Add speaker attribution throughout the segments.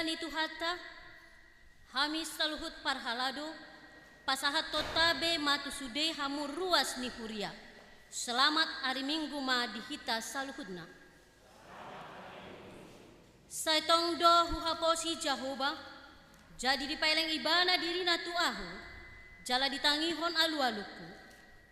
Speaker 1: ni Tuhata, hami saluhut parhalado, pasahat totabe matu sude hamur ruas ni huria. Selamat hari Minggu ma dihita saluhutna. Saitong do huhaposi Jahoba, jadi dipaileng ibana dirina tuahu, jala ditangihon alu-aluku.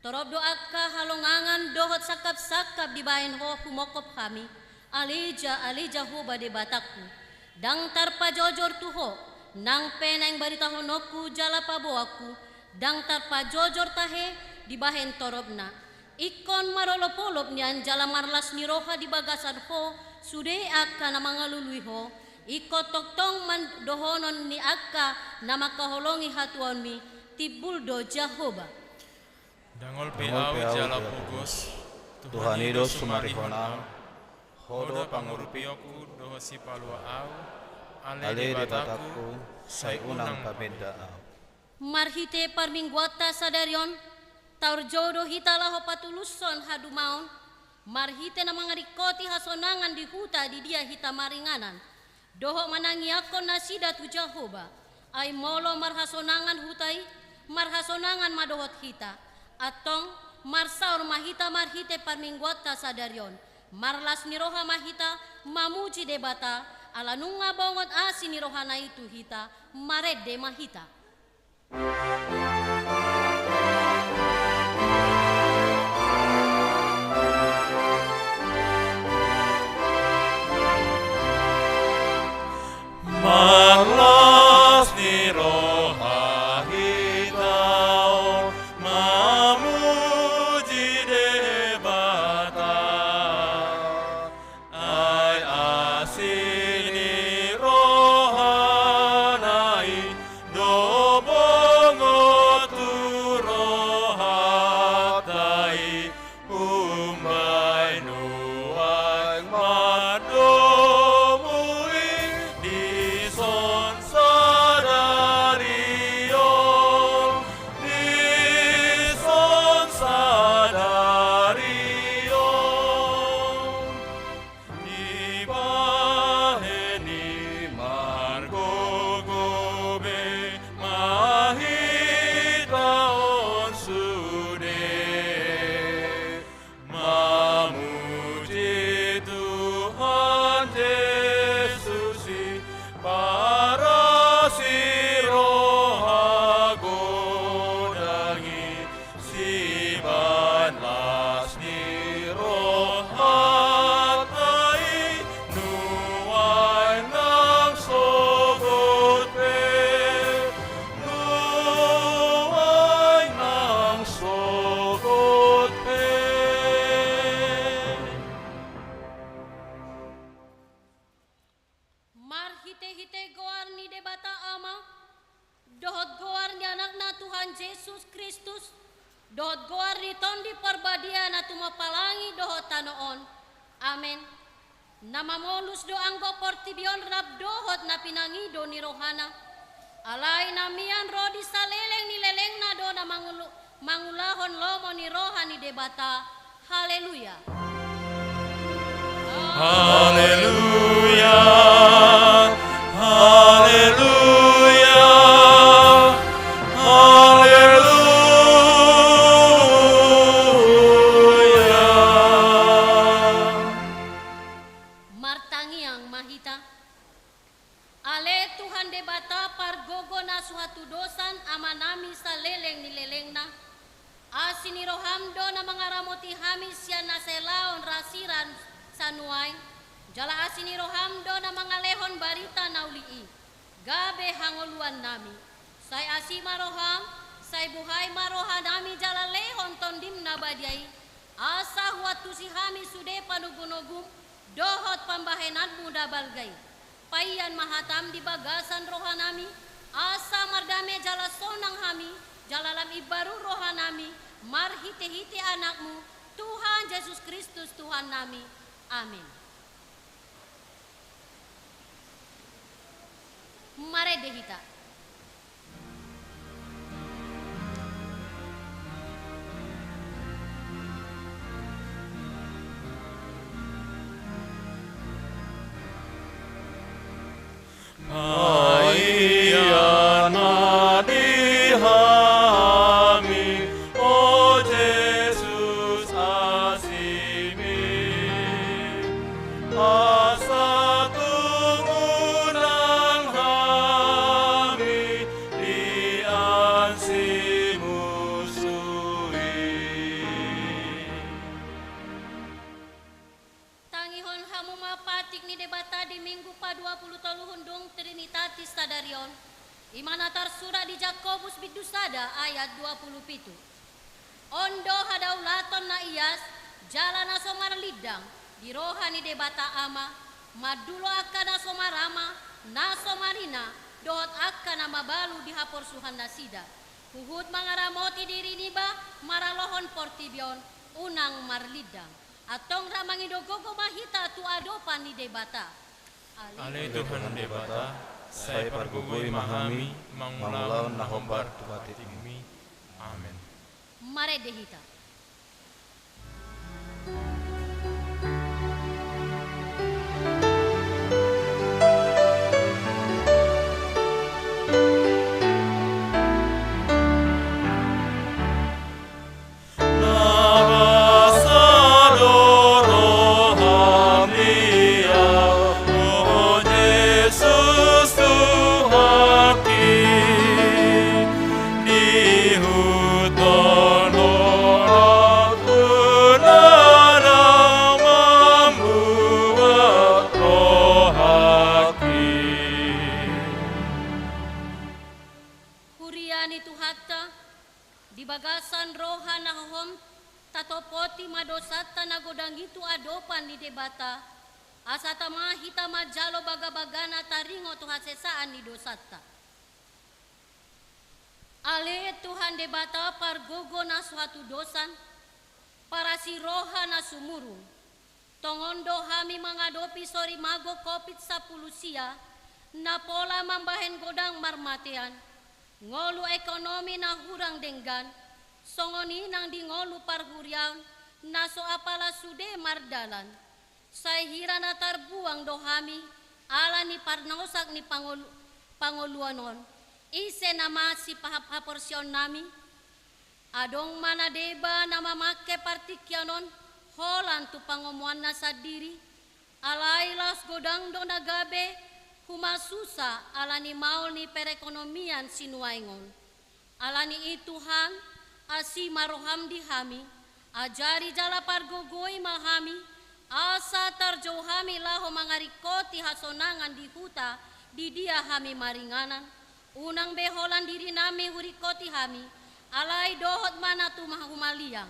Speaker 1: Torob doaka halongangan dohot sakap-sakap dibahin ho humokop kami, aleja ho bade batakku. Dang tarpa jojor tuho, nang peneng barita honoku jala paboaku, dang tarpa jojor tahe dibahen torobna. Ikon marolopolop nian jala marlas ni roha di bagasan ho, sude akka na mangalului ho, ikot toktong man dohonon ni akka na makaholongi hatuan mi, tibul do Jahoba.
Speaker 2: Dangol peau jala pugos,
Speaker 3: Tuhan ido sumarihonau,
Speaker 2: hodo pangurupioku doho si palua au,
Speaker 3: ale de bataku, sai unang pabenda au.
Speaker 1: Marhite parmingguata sadarion, taur jodoh hitalaho patuluson hadumaon, marhite na mga rikoti hasonangan di huta di dia hita maringanan, doho manangi akon nasida tu Jahoba, ay molo marhasonangan hutai, marhasonangan madohot hita, atong marsaur mahita marhite parmingguata sadarion, marlas ni roha mahita mamuji debata, ala nunga bongot asi ni roha na itu hita, marede mahita.
Speaker 2: Marlas ni roha hitau, mamuji debata, ay asini roha nai, dobongo tu roha tai, umbay nuang madomuing di son sadarion, di son sadarion, di baheni margogobe mahitaon sude, mamuji Tuhan Yesus para si roha godangi, si banlas ni roha tai, nuay nang sogot pe, nuay nang sogot pe.
Speaker 1: Marhite-hite goar ni debata ama, dohot goar ni anak na Tuhan Yesus Kristus, dohot goar ni tondi parbadia na tumapalangi dohot tanoon. Amen. Namamolus do anggo portibion rab dohot na pinangido ni rohana. Alay namian rodi saleleng ni leleng na do na mangulahon lomo ni roha ni debata. Haleluya.
Speaker 2: Haleluya, haleluya, haleluya.
Speaker 1: Martangiang mahita. Ale Tuhan debata pargogo na suhatu dosan amanami sa leleng ni leleng na. Asini rohamdo na mga ramoti hamis yan na selaon rasiran sanuay. Jala asini rohamdo na mga lehon barita na ulii. Gabe hangoluan nami. Say asima roham, say buhay maroha nami jala lehon tondim na badyay. Asa huatu si hami sude panugunogum, dohot pambahenan muda balgay. Payan mahatam di bagasan roha nami, asa mardame jala sonang hami, jalalam ibaru roha nami, marhite-hite anakmu, Tuhan Yesus Kristus Tuhan nami. Amin. Mare dehita. ayat 27. Ondo hadaulaton na iyas jalan na somarlidang di rohani debata ama madulo akka na somarama na somarina dohot akka na mabalu di haporsuhan na sida huhud mga ramoti diri niba maralohon portibyon unang marlidang atong ramang idogogo mahita tu adopan ni debata
Speaker 2: Ale Tuhan debata, saya pargugoi mahami, mangulaon na hombar tubatigmi. Amen.
Speaker 1: mare dehita. Huriani tuhatta di bagasan roha na hom tatopoti madosata na godang itu adopan di debata asata mahita majalo bagabagana taringo tuhasesaan di dosata ale Tuhan debata pargogo na suatu dosan para si roha na sumurung tongondo hami mengadopi sori mago kopit 10 sia na pola mambahen godang marmatean ngolu ekonomi na hurang denggan songoni nang di ngolu parhurian naso apala sude mardalan say hira na tarbuang dohami ala ni parnosak ni pangoluanon ise nama si pahaporsyon nami adong mana deba na mamake partikyanon holan tu pangomuan na sa diri alailas godang do nagabe humasusa alani maul ni perekonomian sinuaingon alani ituhan asi maroham di hami ajari jala pargogoi mahami asa tarjohami laho mangarikoti hasonangan di huta di dia hami maringanan unang beholan diri nami hurikoti hami alai dohot mana tu mahumaliang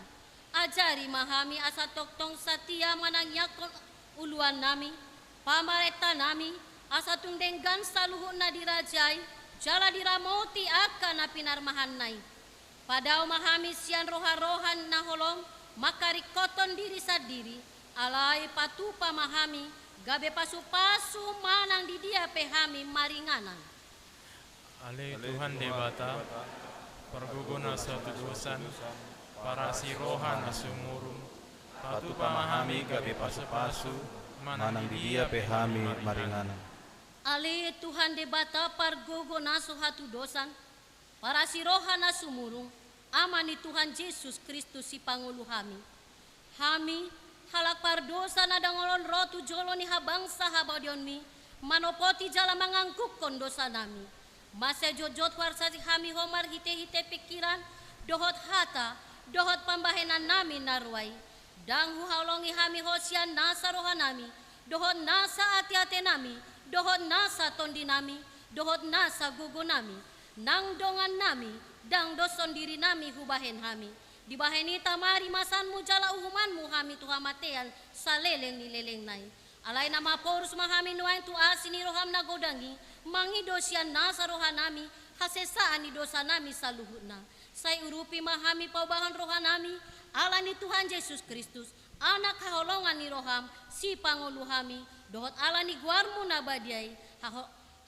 Speaker 1: ajari mahami asa toktong satia manangyakon uluan nami pamareta nami asa tundenggan saluhut na dirajai jala diramoti akan na pinarmahan nai padao mahami sian roha-rohan na holong makarikoton diri sa diri alai patupa mahami gabe pasu-pasu manang di dia pehami maringanan
Speaker 2: Ale Tuhan debata, pargugo na suatu dosan, para si roha na sumurung patu pamahami gabi pasu-pasu manang di dia pehami maringanan.
Speaker 1: ale Tuhan debata pargogo na suatu dosan para si roha na sumurung ama ni Tuhan Yesus Kristus si Pangulo hami halak pardosa na dangolon rotu jolo ni habangsa habadion mi manopoti jala mangangkuk kondosa nami mase jojot warsa si hami homar hite-hite pikiran dohot hata dohot pambahenan nami narwai dang huhalongi hami hosian nasa roha nami dohot nasa ati-ate nami dohot nasa tondi nami dohot nasa gugu nami nang dongan nami dang doson diri nami hubahen hami dibaheni tamari masanmu jala uhumanmu hami tuhamatean sa leleng ni leleng nai alay na maporus mahami nuain tu asini roham na godangi mangido siya nasa roha nami hasesaan ni dosa nami sa luhut na say urupi mahami paubahan roha nami ala ni Tuhan Yesus Kristus anak haholongan ni roham si Pangulo hami dohot ala ni guarmu na badiay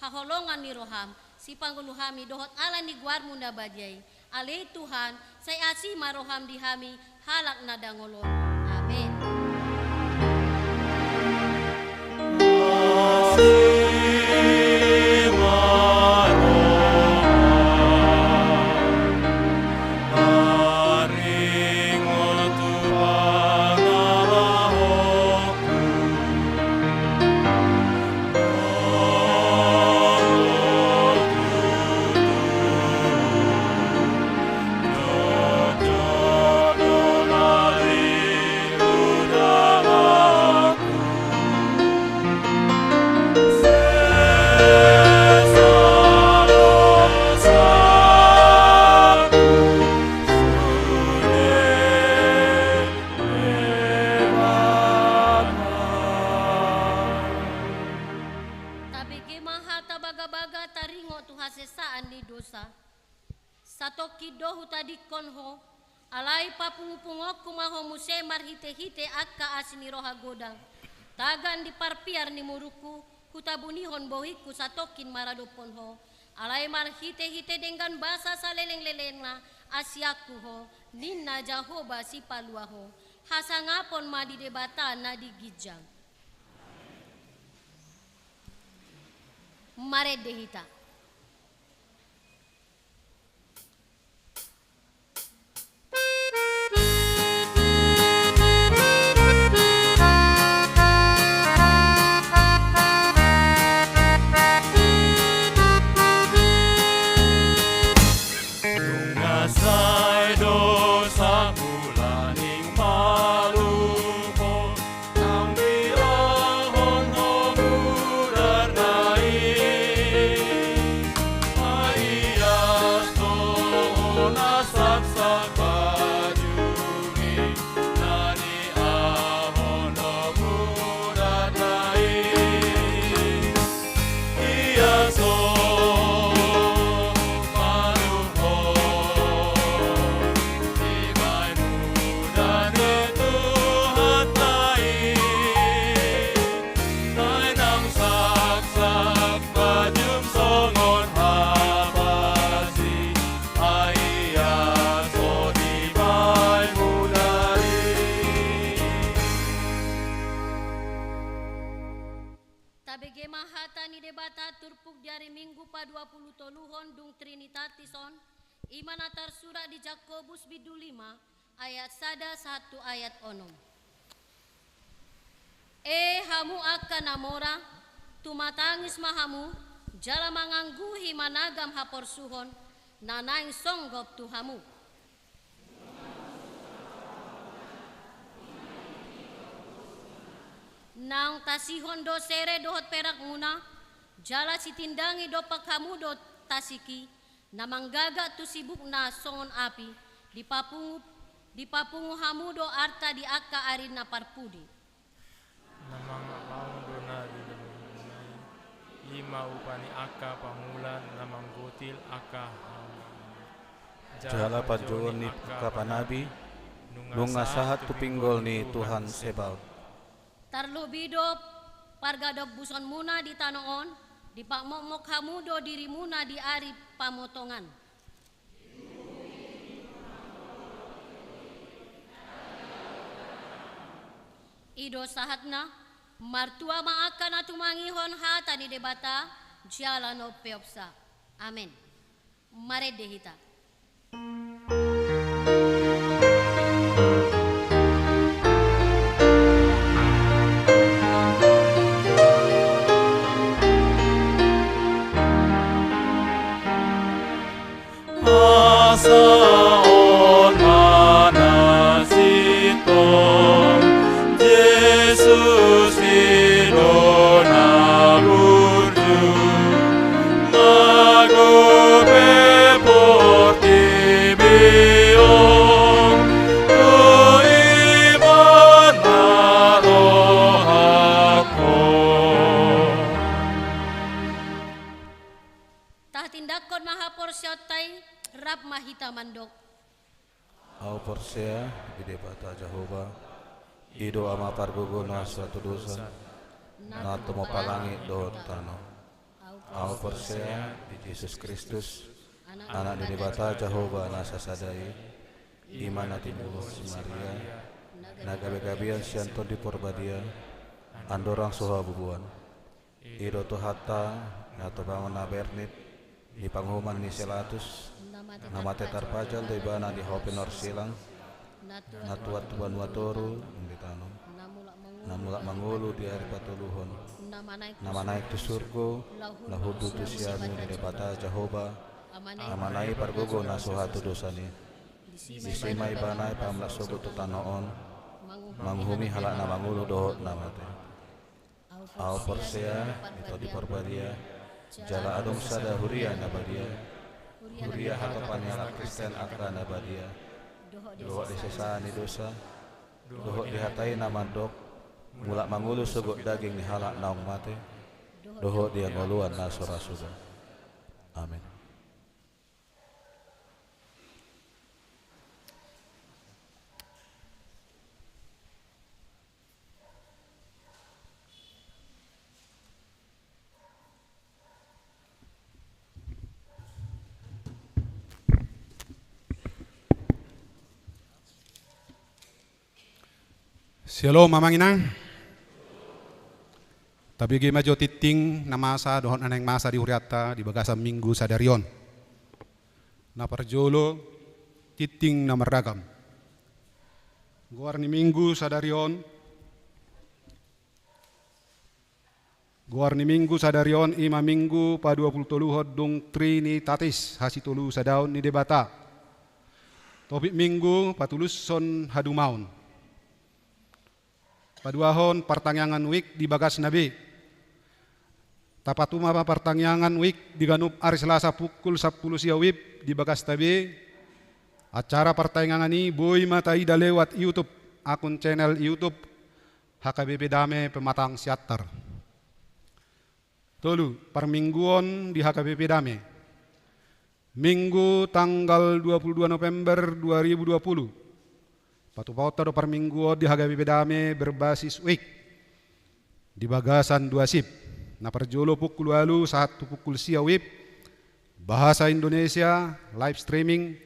Speaker 1: haholongan ni roham si Pangulo hami dohot ala ni guarmu na badiay ale Tuhan say asi maroham di hami halak na dangolon amen.
Speaker 4: Amen.
Speaker 1: ikon ho, alai papungupungok kumaho muse marhite-hite akka asini roha godang. Tagan di parpiar ni muruku, kutabunihon bohiku satokin maradopon ho. Alai marhite-hite dengan basa saleleng-leleng na asyaku ho, ninna Jahoba si palua ho. Hasangapon madi debata na digijang. Maredehita. Tabege mahata ni debata turpuk dari minggu pa 20 toluhon dung Trinitatison imana tarsura di Jakobus bidu 5 ayat sada 1 ayat onom. Hamu akan namora tumatangis mahamu jala mangangguhi managam hapor suhon nanaing songgop tuhamu. Nang tasihon do sere dohot perak muna jala sitindangi do pakhamu do tasiki namanggaga tu sibuk na songon api dipapungu hamu do arta di akka arin na parpudi
Speaker 2: Namang paung do na dinamay ima upani akka pamulan namang gotil akka
Speaker 3: Jala panjoon ni kapanabi, nung asahat tupinggol ni Tuhan Sebaot.
Speaker 1: Tarlubido pargadog buson muna di tanoon, di pakmokmok hamudo diri muna di ari pamotongan. Ido sahatna, martua maakan na tumangihon hata ni debata, jala no peopsa. Amen. Maredehita.
Speaker 2: Saon manasiton Yesus idona burju magobe portibion tu iman narohako.
Speaker 1: Tah tindakon mahapor syotay rap mahita mandok.
Speaker 3: Au persea bidebata Jahoba, ido ama pargogo na suatu dosa, na tomo palangi do tano. Au persea di Yesus Kristus, anak didebata Jahoba na sasadai, iman atimulo si Maria, na gabe-gabian sianto di porbadia, andorang soha bubuan. Ido to hatta, na to bangon na bernit, di panghuman ni Selatus, namate tarpajal do ibana di hopenor silang natuat tuan watoru di tanong namulak mangulu di hari patuluhon namanaik tu surgo lahudu tu siamu di debata Jahoba amanai pargogo nasuhatu dosani disimai banai pamlak sogo tu tanoon manghumi halak na mangulu dohot namate au persea itu di porbadia jala adong sada huria nabadia Huria hatapan ala Kristen akan abadia dohok disesani dosa dohok dihatai nama dok mulak mangulu sogok daging ni halak naung mate dohok dia ngoluan nasora suga. Amin.
Speaker 4: Shalom mamanginang. Tapi gima jo titing na masa dohon aneng masa di huriata di bagasa minggu sadarion. Na parjolo titing na meragam. Guar ni minggu sadarion. Guar ni minggu sadarion ima minggu pa 23 dong Trinitatis hasitulu sadaun ni debata. Topik minggu patulus son hadumaun. Paduahon pertangyangan wik di bagas nabi. Tapatuma pertangyangan wik di ganup hari Selasa pukul 10 siawib di bagas tabi. Acara pertangyangan ini boy matai da lewat YouTube, akun channel YouTube HKBP Dame Pematang Siatar. Tolu permingguan di HKBP Dame. Minggu tanggal 22 November 2020. Patupauta do permingguan di HKBP Dame berbasis wik di bagasan 2 sip. Na perjolo pukul lalu 1 pukul siawib bahasa Indonesia live streaming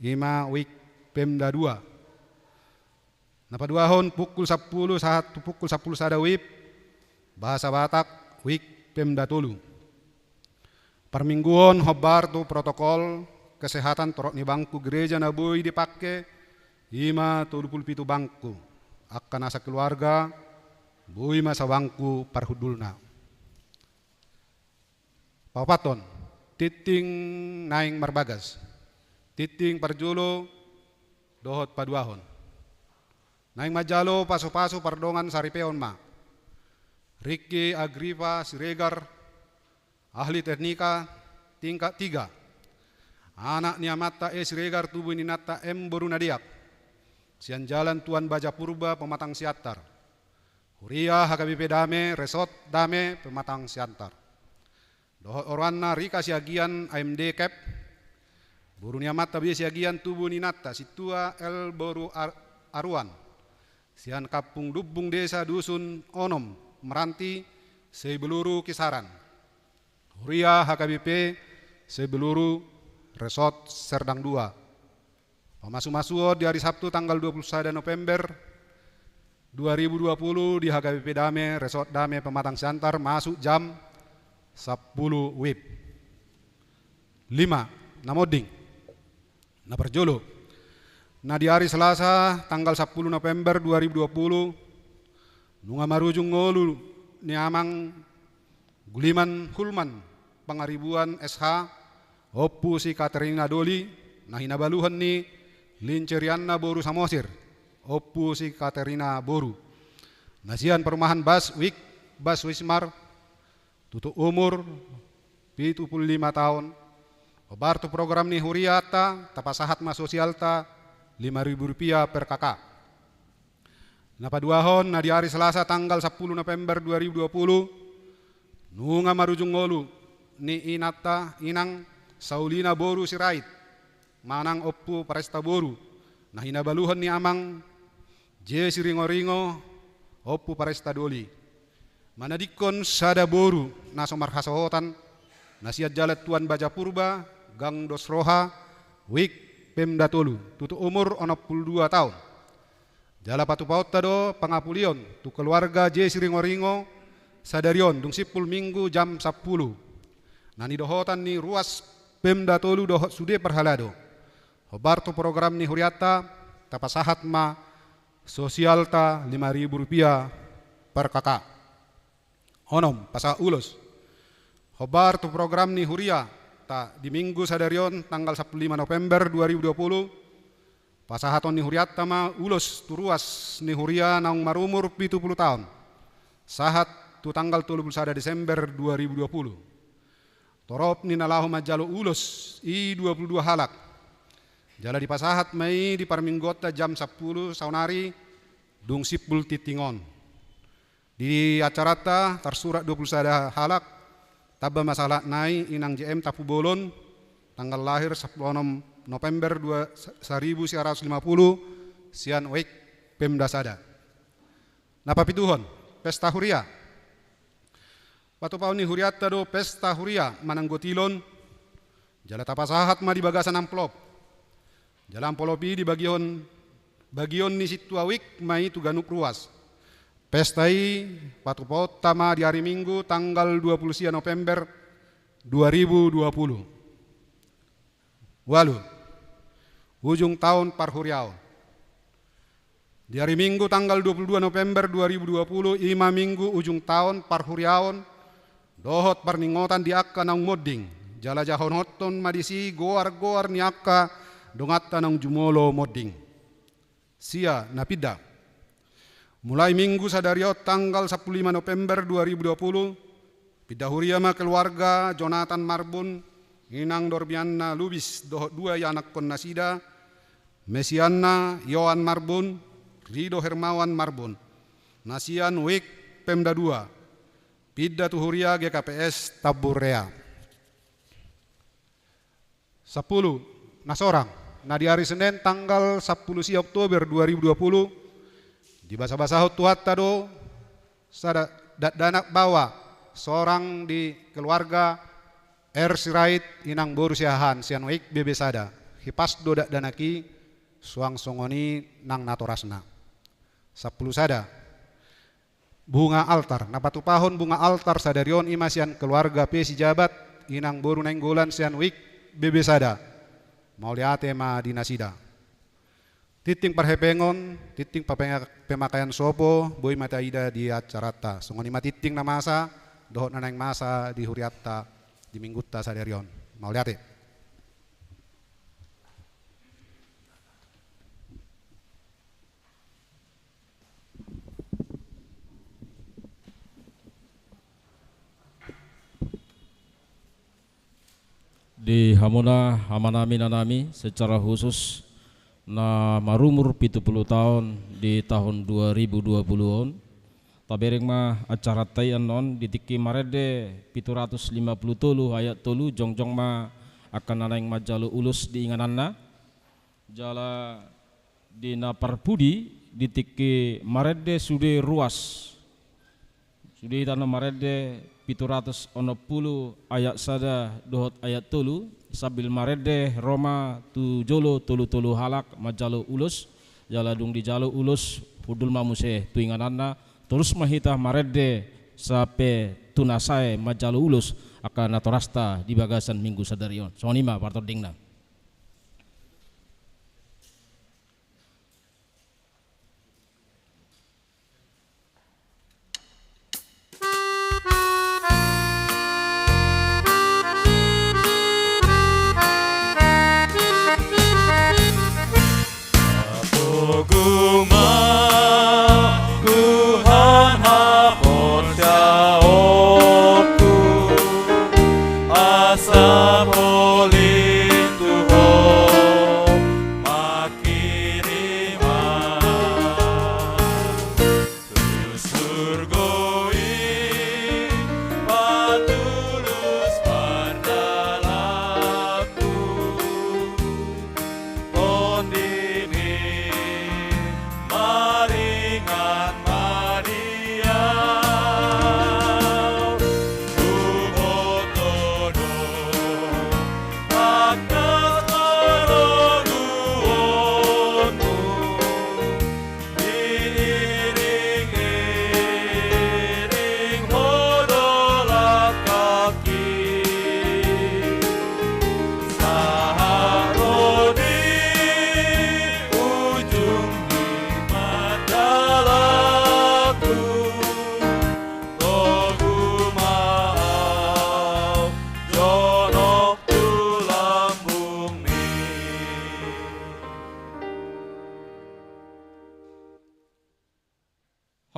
Speaker 4: ima wik Pemda 2. Na paduahon pukul 10 1 pukul 10 sadawib bahasa Batak wik Pemda 3. Permingguan hobar tu protokol kesehatan torok ni bangku gereja na boy dipake ima 37 bangku akan asa keluarga boy masa bangku parhudulna. Papaton, titing naing marbagas, titing parjolo dohot paduahon. Naing majalo paso-paso pardongan saripeon ma. Ricky Agripa Siregar, ahli teknika tingkat 3. Anak ni amata Siregar tubuh ni nata Boru Nadiak. Sian jalan Tuan Baja Purba Pematang Siatar. Huria HKBP Dame, Resort Dame Pematang Siantar. Dohot orwana Rika siagian AMD Cap. Buru niamat tabi siagian tubuh ninata situa El Boru Aruan. Sian kapung dubung desa dusun Onom Meranti Sebeluru Kisaran. Huria HKBP Sebeluru Resort Serdang 2. Pemasu-masuo di hari Sabtu tanggal 21 November 2020 di HKBP Dame Resort Dame Pematang Siantar masuk jam 10 wib 5 namoding na perjolo na di hari Selasa tanggal 10 November 2020 nunga marujung ngolu ni amang Guliman Hulman pangaribuan SH oppu si Katerina Doli na hinabaluhan ni Linceriana Boru Samosir oppu si Katerina Boru nasian perumahan Bas Wismar tutup umur 75 tahun. Obartu program ni huriata tapasahat ma sosialta Rp5.000 per kakak. Na paduahon na di hari Selasa tanggal 10 November 2020 nunga marujung ngolu ni inang Saulina Boru Sirait manang oppu Paresta Boru na hinabaluhan ni amang Jesi Ringo oppu Paresta Doli. Manadikon sada boru na somarhasohotan nasiat jalat Tuan Baja Purba Gang Dosroha wik Pemda Tolu tutu umur 62 tahun. Jala patu pauta do pangapulion tu keluarga Jesi Ringo sadarion dung sipul minggu jam 10. Nani dohotan ni ruas Pemda Tolu dohot sude perhalado. Hobartu program ni huriata tapasahat ma sosialta Rp5.000 per kakak. Onom pasa ulos. Hobar tu program ni huria ta di minggu sadarion tanggal 15 November 2020 pasahaton ni huriat tama ulos turuas ni huria naung marumur 70 tahun. Sahat tu tanggal 31 Desember 2020. Torop ni nalahu majalo ulos i 22 halak. Jala di pasahat mai di parminggota jam 10 saunari dung sipul titingon. Di acarata tersurat 21 halak taba masalah nai inang JM Tapu Bolon tanggal lahir 10 November 1950 sian wek Pemda Sada. Napa pituhon pesta huria. Patu pauni huriata do pesta huria mananggotilon jala tapasahat ma di bagasan amplop. Jala amplopi di bagian bagion ni situawik mai tu ganuk ruas. Pestai patu tama di hari Minggu tanggal 20 November 2020. Walu ujung tahun parhuriau. Di hari Minggu tanggal 22 November 2020 ima minggu ujung tahun parhuriaon dohot parningotan di akka nang modding jala jahon hoton madisi goar-goar ni akka dongatta nang jumolo modding. Sia napida. Mulai minggu sadariot tanggal 15 November 2020 pidahuriama keluarga Jonathan Marbun inang dorbianna lubis dohot dua anak kon nasida Mesianna Yohan Marbun Rido Hermawan Marbun nasian wik Pemda 2 pidda tuhuria GKPS Taburea 10 nasorang. Nah di hari Senin tanggal 10 Oktober 2020 di basa-basa tuhatta do sada danak bawa seorang di keluarga R. Sirait inang boru siahan sian waik bebe sada hipas do danaki suang songoni nang natorasna 10 sada bunga altar napatu pahon bunga altar sadarion imasian keluarga P si jabat inang boru nenggolan sian waik bebe sada mau liate ma dinasida titing parhepengon titing pemakaian sopo boy mataida di acarata songoni matiting na masa dohot nanang masa di huriatta di minggutta sadarion mau liate.
Speaker 5: Di hamuna hamanami nanami secara khusus na marumur 70 tahun di tahun 2020 tabereng ma acara tayan non ditiki marede 750 tolu ayat tolu jongjong ma akan nanaing majalu ulus di ingananna jala di naparpudi ditiki marede sude ruas sude tanah marede 760 ayat sada dohot ayat tolu sabil marede Roma tu jolo tolu halak majalu ulus jaladung di jalu ulus pudul mamuse tu ingananna terus mahita marede sape tunasai majalu ulus akan natorasta di bagasan minggu sadarion sonima partodingna.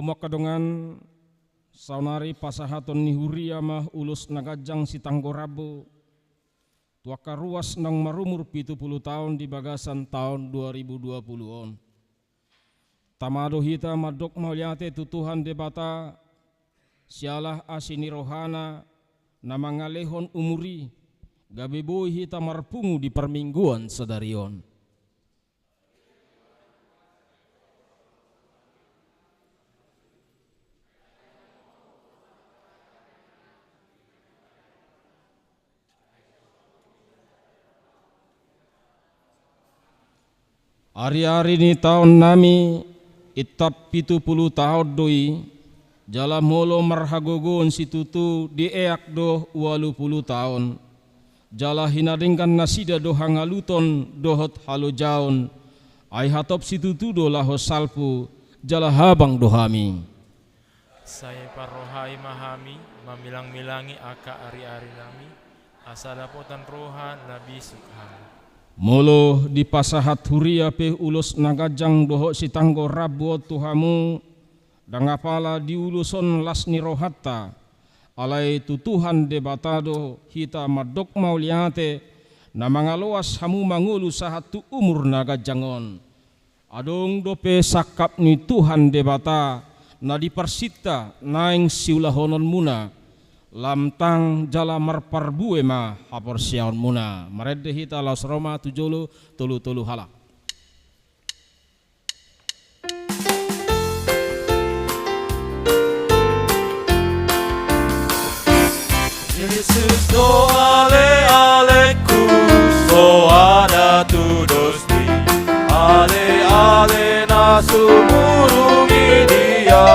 Speaker 5: Hamok kadongan saunari pasahaton nihuri amah ulus nagajang si Tanggorabo tuaka ruas nang marumur 70 tahun di bagasan tahun 2020 on. Tamado hita madok mauliate tutuhan debata sialah asini rohana na mangalehon umuri gabeboy hita marpungu di permingguan sadarion. Hari-hari ni tahun nami itap 70 tahun doi jala molo marhagogon situtu di eak do 80 tahun jala hinaringkan nasida do hangaluton dohot halo jaun ai hatop situtu do laho salpu jala habang dohami.
Speaker 2: Saya parrohai mahami mamilang-milangi aka ari-ari nami asadapotan roha labi sukhami.
Speaker 5: Molo di pasahat huria pe ulus nagajang doho sitanggo rabu tuhamu dangapala di uluson lasni rohatta alai tutuhan debatado hita madok mauliate na mangaloas hamu mangulu sahatu umur nagajangon adong dope sakap ni Tuhan debata na diparsita naing siulahonon muna lamtang jala marparbue ma hapor siaon muna marede hita laus Roma 70 tulu hala.
Speaker 3: Yesus do ale aleku so ada tudos di ale ale nasumurungi dia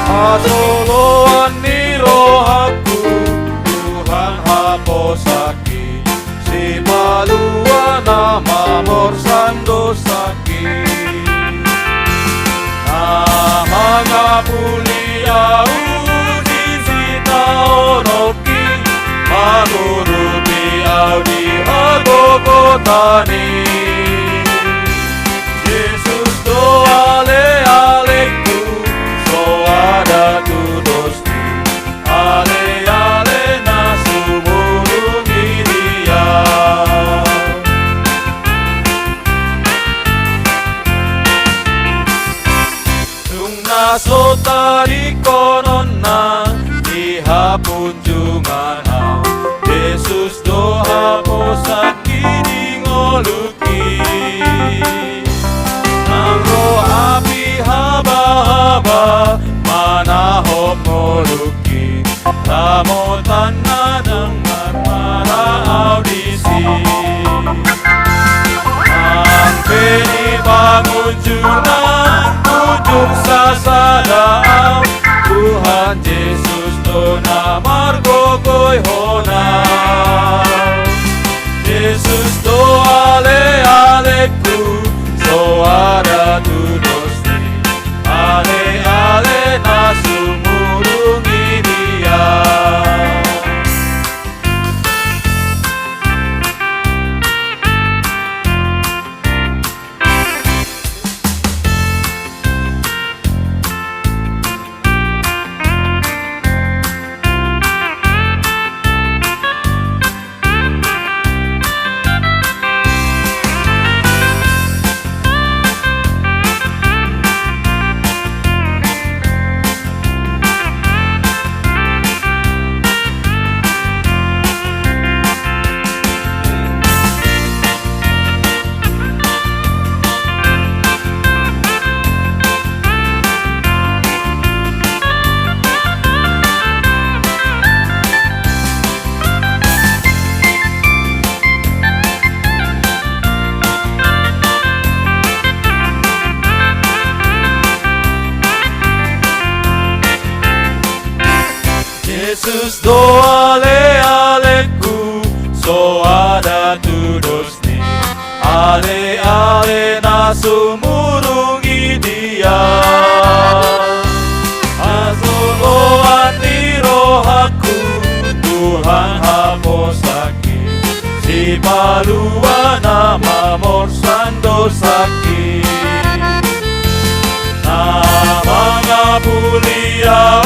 Speaker 3: asoloan ni rohaku Tuhan haposaki si palua nama morsando saki nama ngapulia udi sita onoki magurupi audi agogotani Yesus do ale aleku so ada tudosti ale ale nasumurungi dia Tungnaso tari kononna ihapun jungana Yesus do haposaki dingoluki Nangro api haba-haba manahop moluki Lamotan na dengan para audisi Angkeni bangun junan ujung sasadaan Tuhan Yesus dona margogoy hona Yesus do ale aleku so ada tudosti ale ale nasumurungi dia Yesus do ale aleku so ada tudosti ale ale nasumurungi dia asoloan di rohaku Tuhan haposaki si palua nama morsando saki nama ngapulia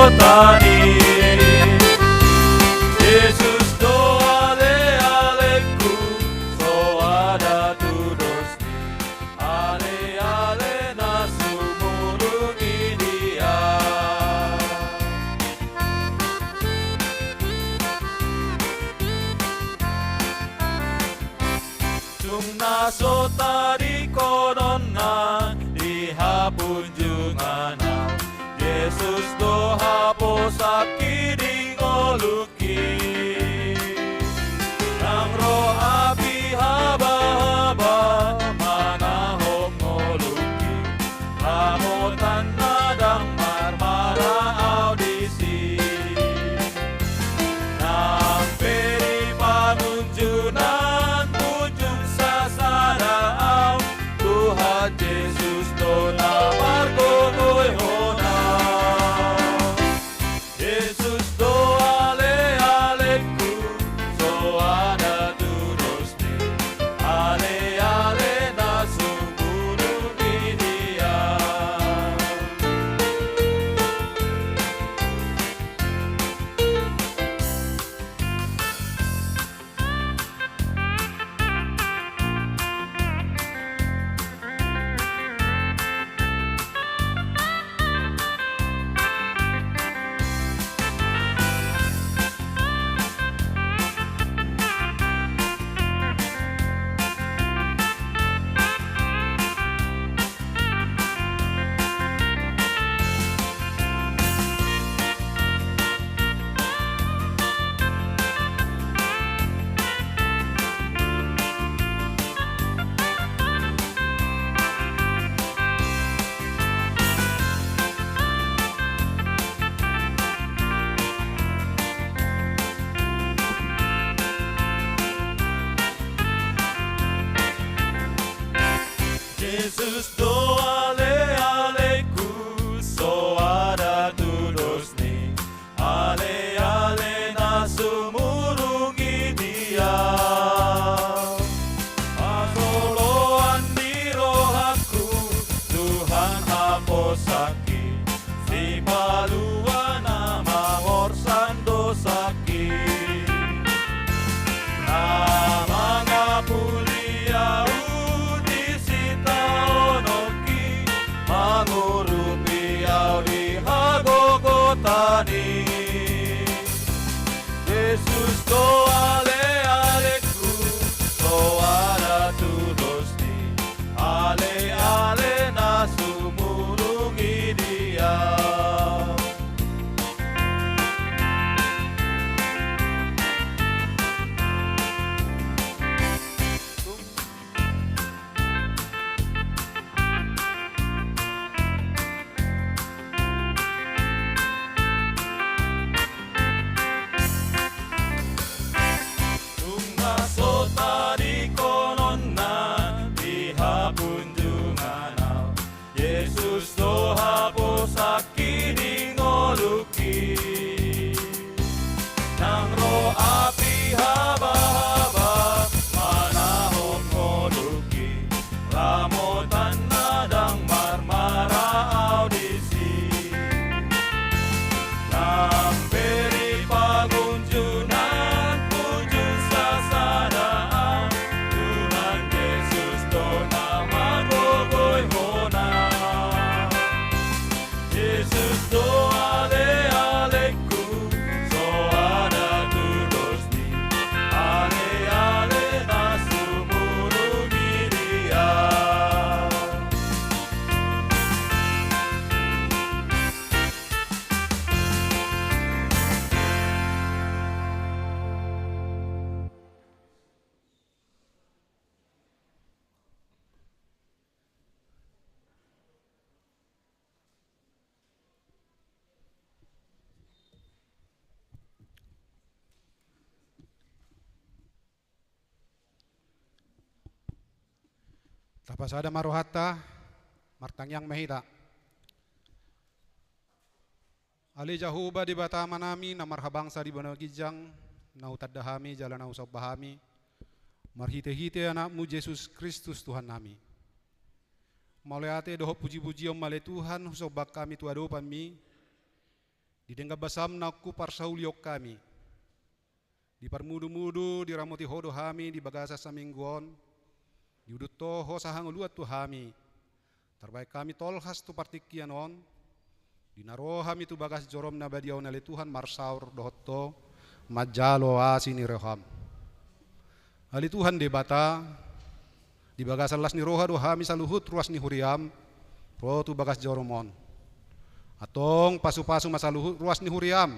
Speaker 3: Tani Yesus do ale aleku so ada tudosti ale ale nasumurungi dia Tungnaso tari kononna ihapun jungana Yesus do haposaki
Speaker 6: ngoluki nang roh api haba-haba manahok ngoluki ramotan nadang marmara audisi nang peri pangunjunan ujung sasaraan Tuhan Yesus dona margogoy hona Yesus do ale aleku so ada turus ni ale ale na sumuru ni dia Yesus do ale aleku so ada tudus ni ale ale na sumurungi dia Pasoloan di rohaku Tuhan haposaki si paluan na mangorsan dosaki na mga puliau mangurupi auri hagogotani Yesus do ale aleku so ada tudus ni ale ale na sumurungi dia Tadi konon na dihapunjungan Yesus do haposaki di ngoluki nang roh api haba-haba manahok ngoluki ramotan nadang marmara audisi nang beri pagunjunan ujung sasaraan Tuhan Yesus dona margogoy hona Yesus do ale aleku so ada tudus ni ale ale na sumurungi dia
Speaker 4: Tapasada marohata martangyang mahita Ali Jahuba di batama nami na marhabangsa di banagijang na utadahami jalan na usap bahami marhite-hite anakmu Yesus Kristus Tuhan nami maleate doho puji-puji male Tuhan husobak kami tuadopan mi didenggap basam naku parsauliok kami di parmudu-mudu di ramoti hodo hami di bagasa samingguon di udut toho sahang luat tu hami terbaik kami tolhas tu partikianon di narohami tu bagas jorom na badiaw na le Tuhan marsaur dohotto majalo asini reham ali Tuhan de bata di bagas alas ni roha do hami saluhut ruas ni huriam pro tu bagas joromon atong pasu-pasu masaluhut ruas ni huriam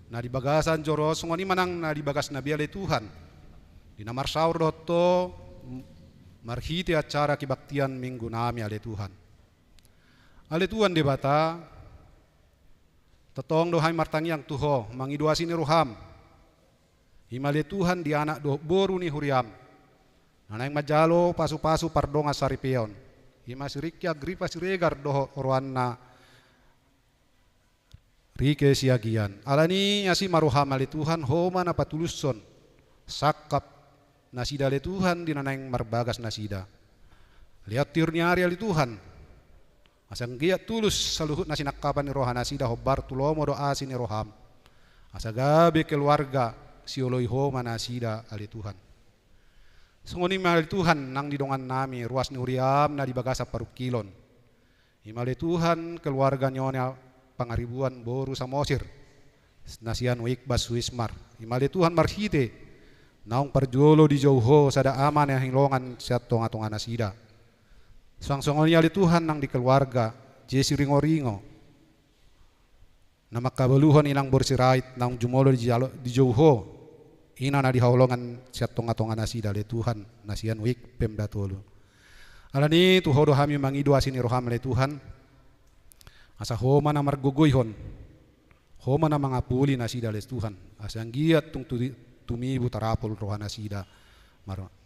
Speaker 4: na di bagasan joro sungoni manang na di bagas na biale Tuhan. Di namar saur doto marhiti acara kibaktian minggu nami ale Tuhan. Ale Tuhan debata tetong dohai martangi yang tuho mangiduasi ni roham. Himale Tuhan di anak do boru ni huriam. Nanang majalo pasu-pasu pardonga saripion. Hima sirikya gripa siregar doho orwana rike siagian. Alani asi maroham ale Tuhan homa na patuluson sakap nasida ale Tuhan di nanang marbagas nasida. Lihat tirnyari ale Tuhan. Asang giat tulus saluhut na sinakapan ni rohan nasida hobar tulomo do asin ni roham. Asa gabi keluarga sioloy homa nasida ale Tuhan. Sungoni mahal Tuhan nang didongan nami ruas ni uriam na dibagasa parukilon. Himale Tuhan keluarga nyonya pangaribuan boru samosir. Nasian wikbas wismar. Himale Tuhan marhite naong parjolo di jauho sada aman yang hilongan siat tonga-tonga nasida. Sang-songoni ali Tuhan nang di keluarga Jesi ringo-ringo. Na makabaluhan inang borsirait nang jumolo di jauho. Ina na dihaulongan siat tonga-tonga nasida le Tuhan nasian wik pemdatolo. Alani tuhodo hami mangido asini roham le Tuhan. Asa homa na marguguyhon. Homa na mangapuli nasida le Tuhan. Asa ang giat tung tumibu tarapol rohan nasida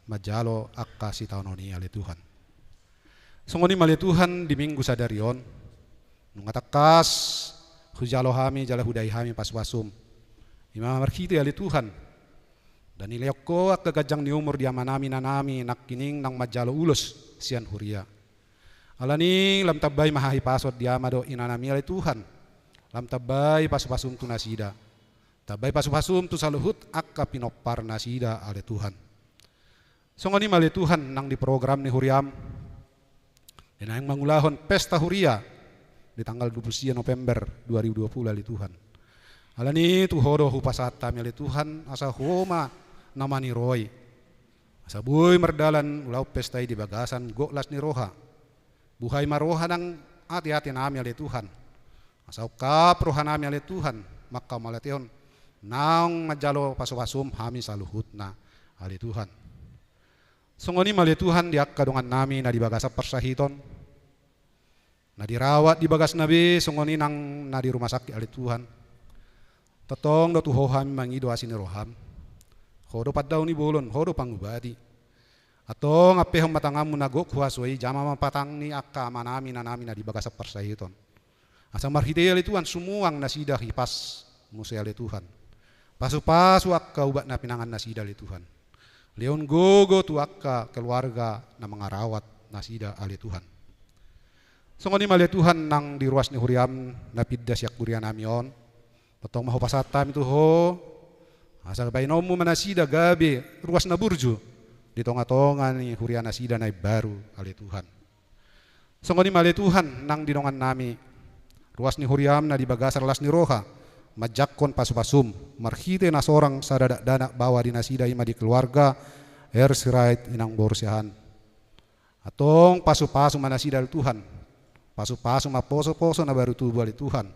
Speaker 4: majalo akasi taononi ale Tuhan. Sungoni male Tuhan di minggu sadarion nungatakas hujalo hami jala hudai hami pas-pasum. Imam marhiti ale Tuhan. Dan iliyok ko at kagajang ni umur di amanami na nami nakining ng majalo ulos siyan huria. Alani lam tabay mahahipasot di amado inanami ale Tuhan. Lam tabay pasupasum tu nasida. Tabay pasupasum tu saluhut akka pinopar nasida ale Tuhan. Sungani male Tuhan nang di program ni huriam. Dan yang mangulahon pesta huria di tanggal 20 November 2020 ali Tuhan. Alani tuhodo hupasat tami ali Tuhan asa homa namani roy. Asa buhay merdalan ulau pesta di bagasan goklas ni roha. Buhay maroha nang hati-hati nami ali Tuhan. Asa ukap roha nami ali Tuhan maka malation nang majalo pasupasum hami saluhut na ali Tuhan. Sungoni mali Tuhan diak kadungan nami na di bagasa persahiton. Na dirawat di bagas nabi sungoni nang na di rumah sakit ali Tuhan. Totong do tuhoham mangido asini roham. Hodo paddaw ni bolon, hodo pangubadi. Atong apehom matangamu nago kuasoi jama mapatang ni akka manami na nami na di bagasa persahiton. Asa marhite ali Tuhan sumuang nasida hipas muse ali Tuhan. Pasu-pasu akka ubat na pinangan nasida ali Tuhan. Leon gogo tuaka keluarga na mga rawat nasida ali Tuhan. Sungoni mali Tuhan nang di ruas ni huriam napidda siak burian namion. Potong mahupasata itu ho. Asa bainomu manasida gabi ruas na burju. Di tonga-tonga ni hurian nasida na baru ali Tuhan. Sungoni mali Tuhan nang dinongan nami ruas ni huriam na di bagasar las ni roha. Majakon pasupasum marhite na sorang sadada dana bawa di nasida ima di keluarga sirait inang borsihan atong pasu-pasu manasida Tuhan pasu-pasu maposo-poso na baru tubuh ali Tuhan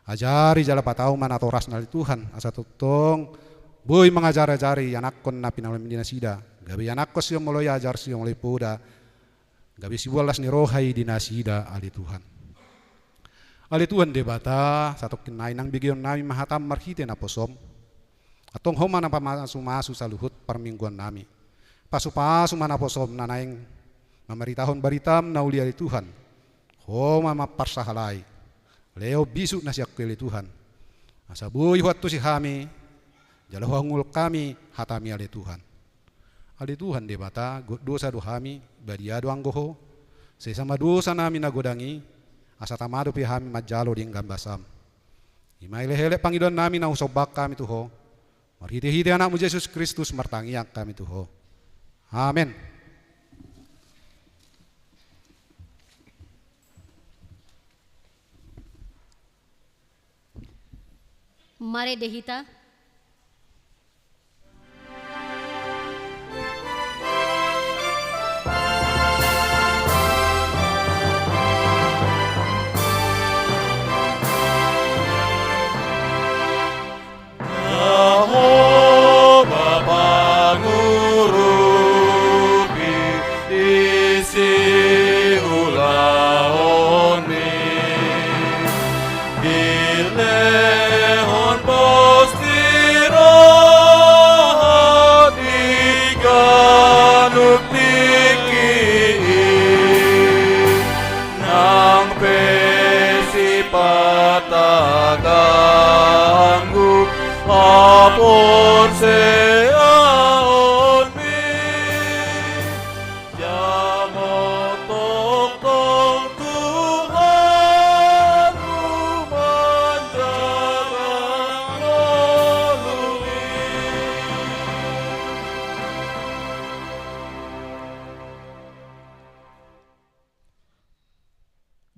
Speaker 4: ajari jala patau mana toras na ali Tuhan asa tutong boy mangajari yanakon na pinalam di nasida gabi yanakos yung moloy ajar siyong lipuda gabi sibualas ni rohay di nasida ali Tuhan. Ali Tuhan debata satu kinay nang bigyan nami mahatam marhite na posom. Atong homa na pamasumasu sa luhut parmingguan nami. Pasu-pasu mana posom na naing mamaritahon baritam na uli ali Tuhan. Homa maparsahalay. Leo bisu na siya kili Tuhan. Asabuy huat tu si hami. Jalahangul kami hatami ali Tuhan. Ali Tuhan debata dosa do hami badiado anggoho. Sesama dosa nami nagodangi. Asa tamado pi hami majalo di gambasam. Imailehele Panginoon namin na usobak kami tuho. Marhiti-hiti anakmu Yesus Kristus martangiak kami tuho. Amen.
Speaker 1: Mari dehita.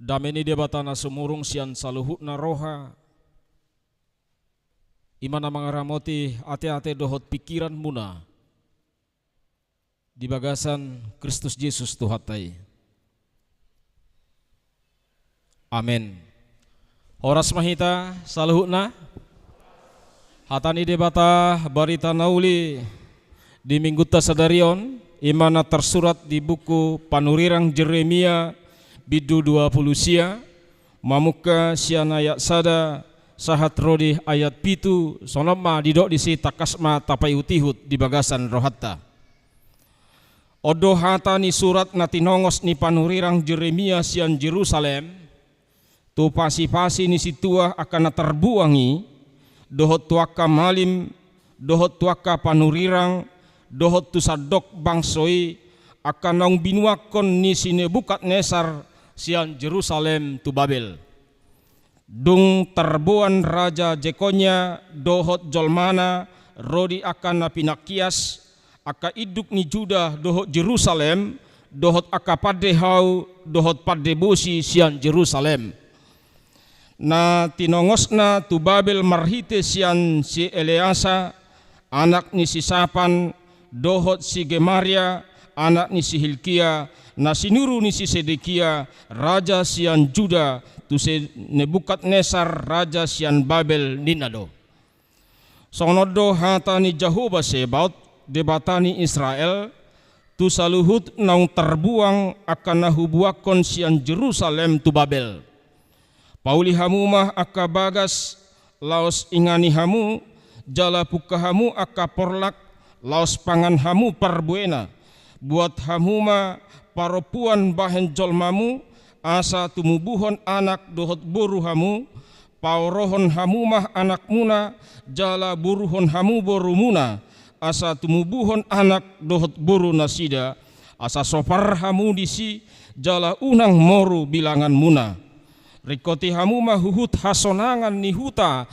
Speaker 5: dameni debatana sumurung sian saluhutna roha imana mangaramoti ate-ate dohot pikiran muna di bagasan Kristus Yesus Tuhatai. Amin. Horas mahita saluhutna hatani debata barita nauli di minggu tasadarion imana tersurat di buku panurirang Jeremia bidu 20 sia mamuka sian ayat sada sahat rodi ayat pitu sonoma didok disi takasma tapai utihut di bagasan rohatta. Odo hatani surat natinongos ni panurirang Jeremia sian Jerusalem tu pasi-pasi ni situa akan terbuangi dohot tuaka malim dohot tuaka panurirang dohot tu sadok bangsoi akan naung binuakon ni sine bukat nesar sian Jerusalem tu Babel. Dung terbuan raja Jekonya dohot jolmana rodi akan napinakias aka iduk ni Juda dohot Jerusalem dohot aka padehau dohot padebusi sian Jerusalem. Na tinongosna tu Babel marhite sian si Eleasa anak ni si Sapan dohot si Gemaria anak ni si Hilkia na sinuru ni si Sedekia raja sian Juda tu se Nebukadnesar raja sian Babel ninado. Sonodo hatani Jehovah Sebaot debatani Israel tu saluhut naung terbuang akan nahubuakon sian Jerusalem tu Babel. Pauli hamu mah aka bagas laos ingani hamu jala puka hamu aka porlak laos pangan hamu parbuena buat hamu mah paropuan bahen jolmamu asa tumubuhon anak dohot boru hamu paurohon hamu mah anak muna jala buruhon hamu boru muna asa tumubuhon anak dohot boru nasida asa sopar hamu disi jala unang moru bilangan muna. Rikoti hamu mah huhut hasonangan ni huta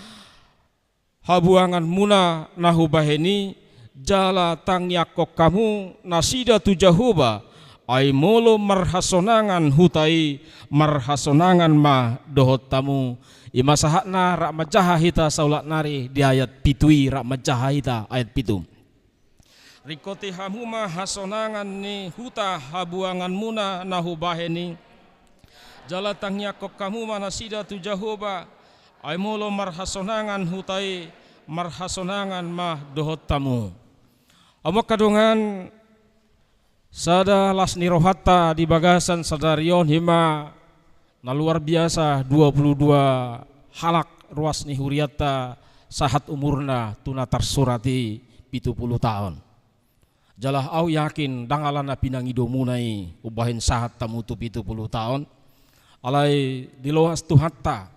Speaker 5: habuangan muna nahu baheni jala tang yakok kamu nasida tu Jehovah ai molo marhasonangan hutai marhasonangan mah dohot tamu imasahakna rak majaha hita saulat nari di ayat pitui rak majaha hita ayat pitu. Rikoti hamu mah hasonangan ni huta habuangan muna nahu baheni jala tangnya kok kamu mana sida tu Jehovah ai molo marhasonangan hutai marhasonangan mah dohot tamu. Amak kadungan sada lasni rohatta di bagasan sadarion hima na luar biasa 22 halak ruas ni huriata sahat umurna tuna tersurati 70 tahun. Jalah au yakin dangalana pinangido munai ubahin sahat tamu tu 70 tahun. Alai diloas tu hatta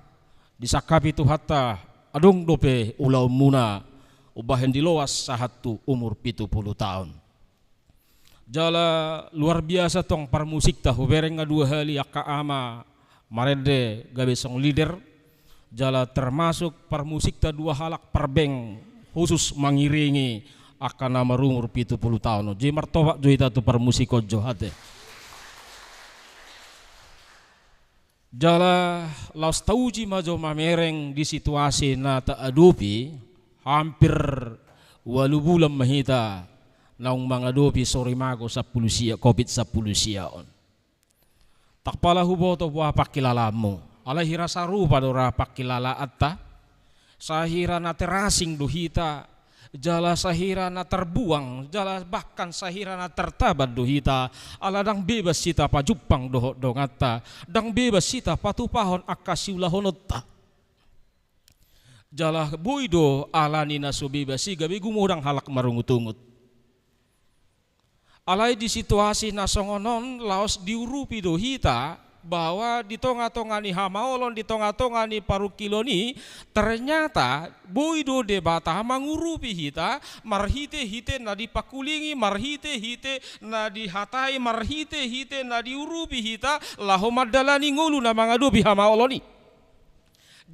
Speaker 5: disakapi tu hatta adung dope ulau muna ubahen diloas sahat tu umur 70 tahun. Jala luar biasa tong parmusik tahu bereng dua hali aka ama marede gabe song leader jala termasuk parmusik ta dua halak parbeng khusus mengiringi akan nama umur 70 tahun. Jadi martoba joita tu parmusiko johate. Jala laos tauji majo mamereng di situasi na taadupi hampir 8 bulan mahita naung mangadupi sori mago sa pulusia COVID-10 on. Tak pala huboto buah pakilalamu. Alahira saru padora pakilala atta. Sahira na terasing duhita. Jala sahira na terbuang, jala bahkan sahira na tertabat dohita, ala dang bebas sita pajupang dohot dongata, dang bebas sita patupahon akasiulahonotta. Jala boido ala nina so bebas siga bigumurang halak marungutungut. Alai di situasi nasongonon laos diurupi dohita bahwa di tonga-tonga ni hamaolon di tonga-tonga ni parukiloni ternyata boido debata mangurupi hita marhite hite na dipakulingi marhite hite na dihatai marhite hite na diurupi hita laho madalani ngulu na mangadupi hamaoloni.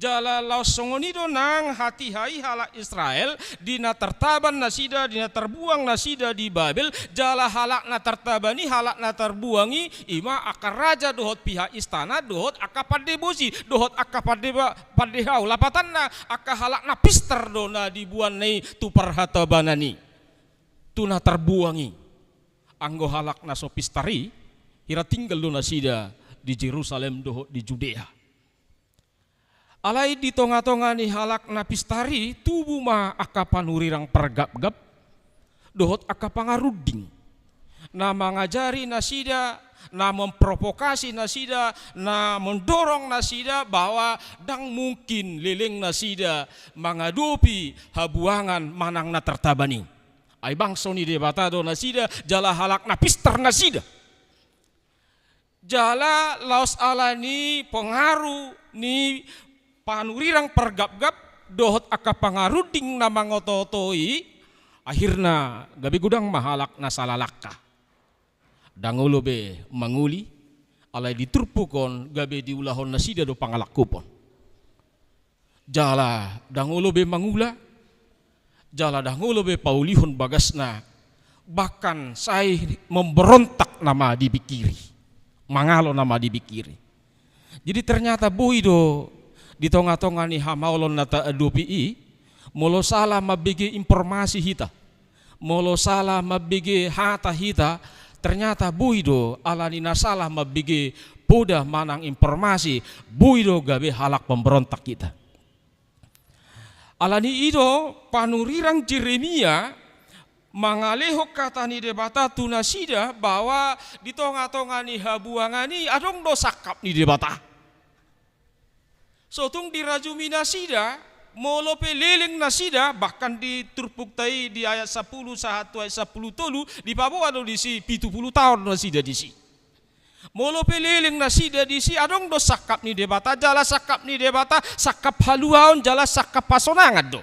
Speaker 5: Jala laos songonido nang hati hai halak Israel dina tertaban nasida dina terbuang nasida di Babel. Jala halak na tertabani halak na terbuangi ima akar raja dohot pihak istana dohot aka padebosi dohot aka padehau lapatanna aka halak na pister dona dibuan nei tu parhatabanani tuna terbuangi anggo halak na sopistari hira tinggal do nasida di Jerusalem dohot di Judea. Alai di tonga-tonga ni halak na pistari tubuh ma aka panurirang pergap-gap dohot aka pangaruding na mengajari nasida na memprovokasi nasida na mendorong nasida bahwa dang mungkin leleng nasida mengadopi habuangan manang na tertabani ai bangso ni debata do nasida jala halak na pister nasida jala laos alani pengaruh ni panurirang pergap-gap dohot aka pangaruding na mangototoi akhirna gabi gudang mahalak na salalakka dangulo be manguli alai diturpukon gabe diulahon nasida do pangalakupon jala dangulo be mangula jala dangulo be paulihon bagasna bahkan saya memberontak nama dibikiri mangalo nama dibikiri. Jadi ternyata buido di tonga-tonga ni hamaulon nata adopi molo salah mabigi informasi hita molo salah mabigi hata hita ternyata buido alani nasalah mabigi poda manang informasi buido gabe halak pemberontak kita alani ido panurirang Jeremia mangaleho kata ni debata tunasida bahwa di tonga-tonga ni habuangani adong do sakap ni debata sotung dirajumi nasida molope leleng nasida bahkan diturpuktai di ayat 10 sahatu ayat 10 tolu di Papua do disi 70 tahun nasida disi molope leleng nasida disi adong do sakap ni debata jala sakap ni debata sakap haluaon jala sakap pasonangan do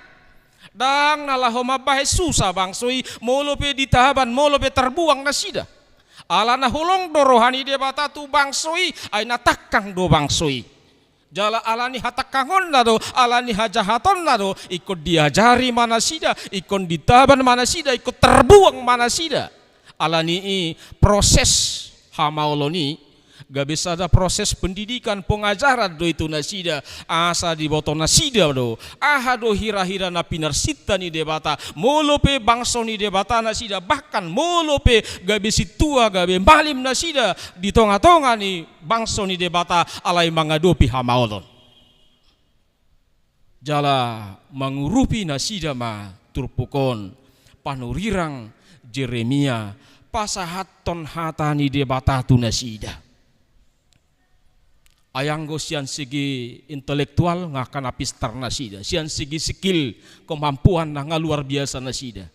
Speaker 5: dang nalaho mabahe susah bangsoi molope ditahaban molope terbuang nasida alana holong do rohani debata tu bangsoi ay natakang do bangsoi jala alani hatakangon na do alani hajahaton na do ikut diajari mana sida ikut ditaban mana sida ikut terbuang mana sida alani proses hamaoloni gak bisa ada proses pendidikan pengajaran do itu nasida asa di boto nasida do aha do hira-hira na pinarsita ni debata molope bangso ni debata nasida bahkan molope gak bisa tua gak bisa malim nasida di tonga-tonga ni bangso ni debata alai mengadopi hamaolon jala mengurupi nasida ma turpukon panurirang Jeremia pasahaton hatani debata tu nasida ayanggo sian segi intelektual ngakan apistar nasida sian segi skill kemampuan nga luar biasa nasida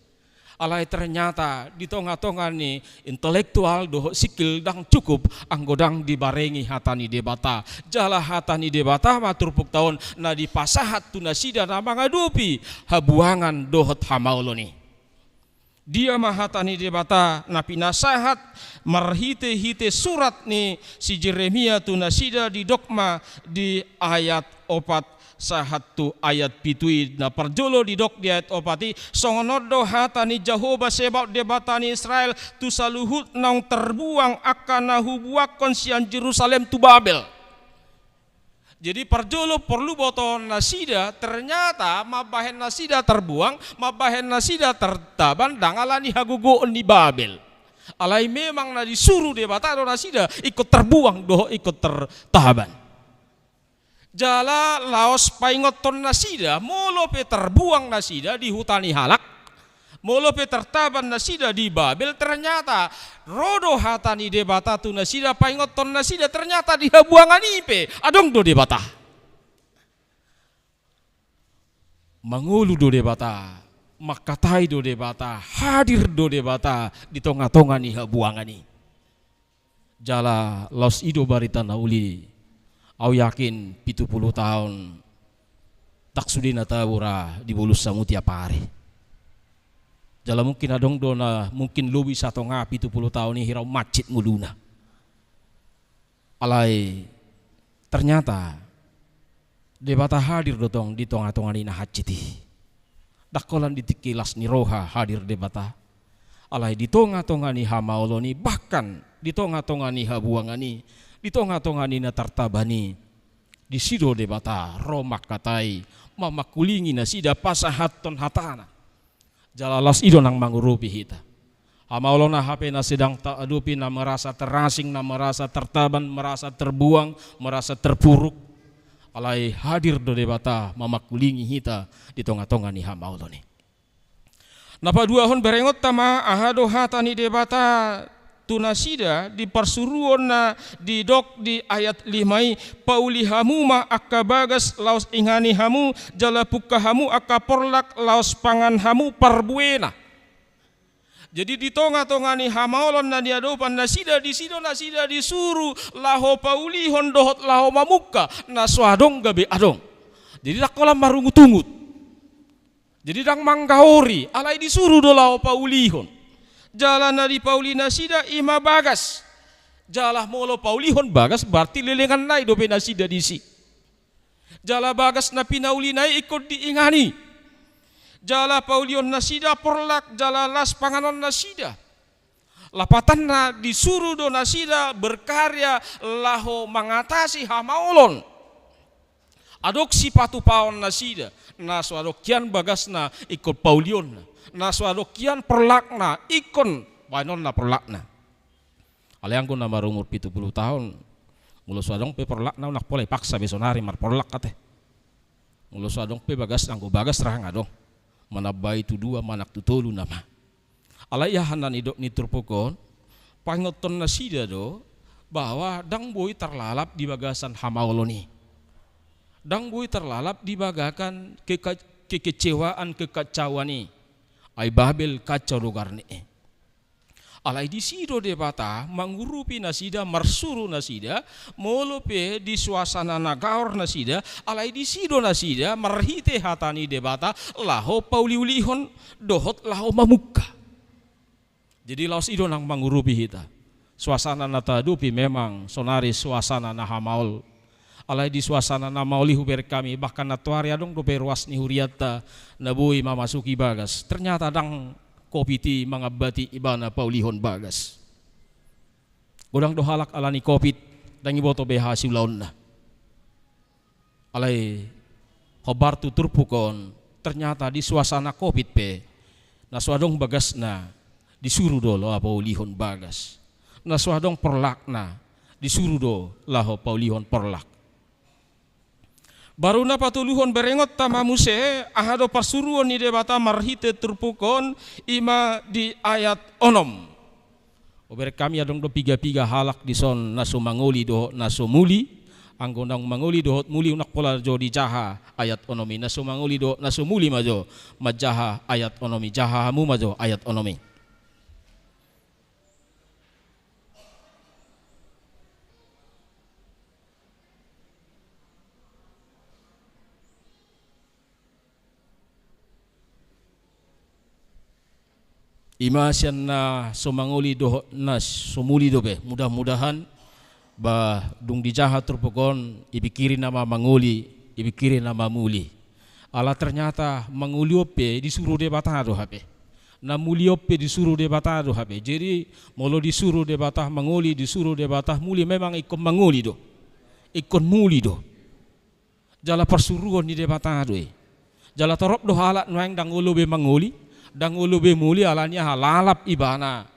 Speaker 5: alai ternyata di tonga-tonga ni intelektual doh skill dang cukup anggodang dibarengi hatani debata jala hatani debata matur puk tahun na di pasahat tu nasida na mangadupi habuangan dohot hamauloni dia mahatani debata napi nasahat marhite-hite surat ni si Jeremia tu nasida di dogma di ayat 4 sahat tu ayat pitui na perjolo di dok di ayat opati songonodo hatani Jehovah sebab debatani Israel tu saluhut nang terbuang akan nahubuakon sian Jerusalem tu Babel. Jadi perjolo perlu boton nasida ternyata mabahen nasida terbuang mabahen nasida tertaban dangalani hagugoon di Babel. Alai memang na disuruh debatado nasida ikut terbuang doh ikut tertaban. Jala laos paingoton nasida molope terbuang nasida di hutani halak molope tertaban nasida di Babel ternyata rodo hatani debata tu nasida paingoton nasida ternyata di habuangan ipe adong do debata mangulu do debata makatai do debata hadir do debata di tonga-tonga ni habuangan ni jala laos ido barita nauli au yakin 70 tahun tak sudina tabura di bulus samu tiap hari jala mungkin adong dona mungkin luwi satu ngapi 70 tahun ini hirau macit muluna alai ternyata debata hadir dotong di tonga-tonga ni nahaciti. Dakolan ditikilas ni roha hadir debata. Alai di tonga-tonga ni hamaoloni, bahkan di tonga-tonga ni habuangani, di tonga-tonga ni natartabani. Di sido debata romak katai mamakulingi na sida pasahaton hatana. Jalalas ido nang mangurupi hita. Hamaolona hape na sedang taadupi na merasa terasing, na merasa tertaban, merasa terbuang, merasa terpuruk. Alai hadir do debata mamakulingi hita di tonga-tonga ni hamaoloni. Napa dua hon berengot tama ahado hatani debata tunasida di persuruan na di dok di ayat 5 pauli hamu ma akabagas laos ingani hamu jala puka hamu akaporlak laos pangan hamu parbuena. Jadi di tonga-tonga ni hamaolon na diadopan nasida di sido nasida disuruh laho pauli hon dohot laho mamuka na swadong gabe adong. Jadi dak kolam marungu tungut. Jadi dang manggaori alai disuruh do laho pauli hon. Jalan dari Paulina sida ima bagas. Jalah molo Paulihon bagas berarti lelengan nai dope nasida disi. Jala bagas na pinauli nai ikut diingani. Jala Paulihon nasida porlak jala las panganon nasida. Lapatan na disuruh do nasida berkarya laho mengatasi hamaolon. Adok si patu paon nasida. Naso adokian bagas na ikut Paulion. Naso adokian perlakna ikon panon na perlakna. Alayang ko na marumur 70 tahun. Mulo suadong pe perlakna nak polay paksa besonari mar perlak kate. Mulo suadong pe bagas anggo bagas rahang adong. Manabay tu dua manak tu tolu nama. Alayahan na nidok ni turpokon pangoton na sida do bahwa dang boy terlalap di bagasan hamaoloni. Dang boy terlalap di bagakan kekecewaan kekacauan ay babel kacau dogar ni. Alai di sido debata mangurupi nasida marsuru nasida molope di suasana nagaor nasida alai di sido nasida marhite hatani debata laho pauliulihon dohot laho mamuka. Jadi laos ido nang mangurupi hita. Suasana natadupi memang sonari suasana nahamaol. Alai di suasana namaoli huber kami bahkan natuari adong dope ruas ni huriata nabui mamasuki bagas. Ternyata dang kopiti mangabati ibana paulihon bagas. Udang dohalak alani kopit dangi boto beha siulaon na. Alai kabar tuturpukon ternyata di suasana kopit pe naswadong bagas na disuruh do lo paulihon bagas. Naswadong perlak na disuruh do laho paulihon perlak. Baru na patuluhon berengot tamamuse ahado pasuruon ni debata marhite turpukon ima di ayat onom. Ober kami adong do piga-piga halak di son naso mangoli do naso muli anggonang mangoli dohot muli unak pola jo di jaha ayat onomi naso mangoli do naso muli majo majaha ayat onomi jaha hamu majo ayat onomi. Imasian na sumanguli do na sumuli do be mudah-mudahan ba dung dijaha turpukon ibikirin nama manguli ibikirin nama muli ala ternyata manguli ope disuruh de batado hape na muli ope disuruh de batado hape jadi molo disuruh de batah manguli disuruh de batah muli memang ikon manguli do ikon muli do jala persuruhan ni de batado jala torop do halak noeng dang ulo be manguli dang ulu be muli alanya halalap ibana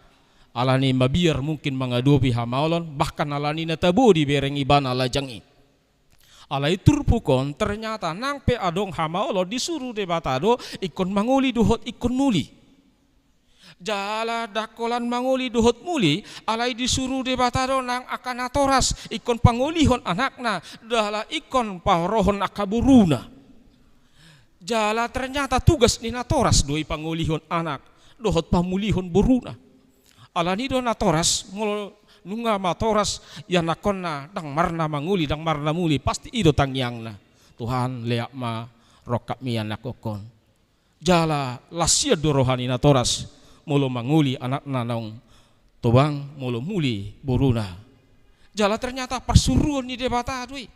Speaker 5: alani mabiar mungkin mengadopi hamaolon bahkan alani natabu di bereng ibana lajangi alai turpukon ternyata nang pe adong hamaolon disuruh debatado ikon manguli duhot ikon muli jala dakolan manguli duhot muli alai disuruh debatado nang akan atoras ikon pangulihon anakna dala ikon pahrohon akaburuna. Jala ternyata tugas ni natoras doi pangulihon anak dohot pamulihon buruna alani do natoras ngol nunga matoras ya nakonna dang marna manguli dang marna muli pasti ido tangyang na Tuhan leak ma rokap mian nakokon jala lasia do rohani natoras molo manguli anak nanong tobang molo muli buruna jala ternyata persuruan ni debata doi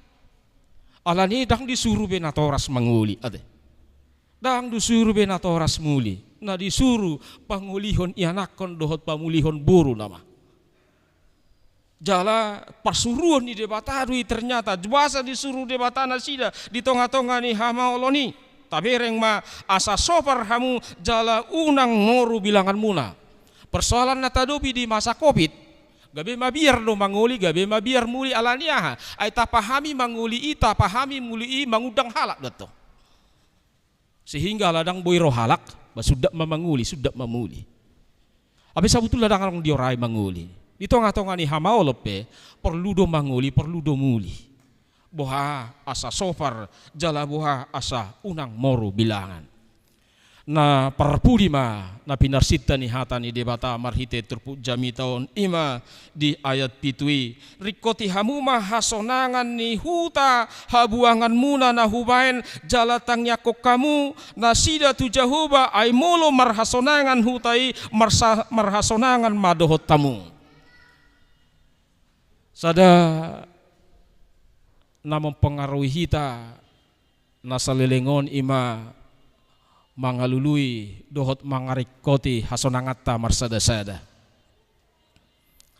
Speaker 5: Alani dang disuruh benatoras manguli ade. Dang disuruh benatoras muli. Na disuruh pangulihon ianakon dohot pamulihon buru nama. Jala pasuruan di debatadui ternyata jwasa disuruh debatana sida di tongah-tongah ni hamaoloni. Tabereng ma asa sopar hamu jala unang moru bilangan muna. Persoalan natadopi di masa Covid, gabe mabiar do manguli, gabe mabiar muli alaniaha. Ay tapahami manguli ita, pahami muli mangudang halak dato. Sehingga ladang boy roh halak, sudah mamanguli, sudah mamuli. Abis sabutul ladang orang diorai manguli. Di tongah-tongah ni hamaolope, perlu do manguli, perlu do muli. Boha asa sofar jala boha asa unang moru bilangan na parpulima na pinarsita ni hata ni debata marhite turpu jami taon ima di ayat pitui rikoti hamuma hasonangan ni huta habuangan muna na hubain jala tangyako kamu na sida tu Jahoba ay molo marhasonangan hutai marhasonangan madohot tamu sada na mempengaruhi hita na salilingon ima mangalului dohot mangarikoti hasonangata marsada-sada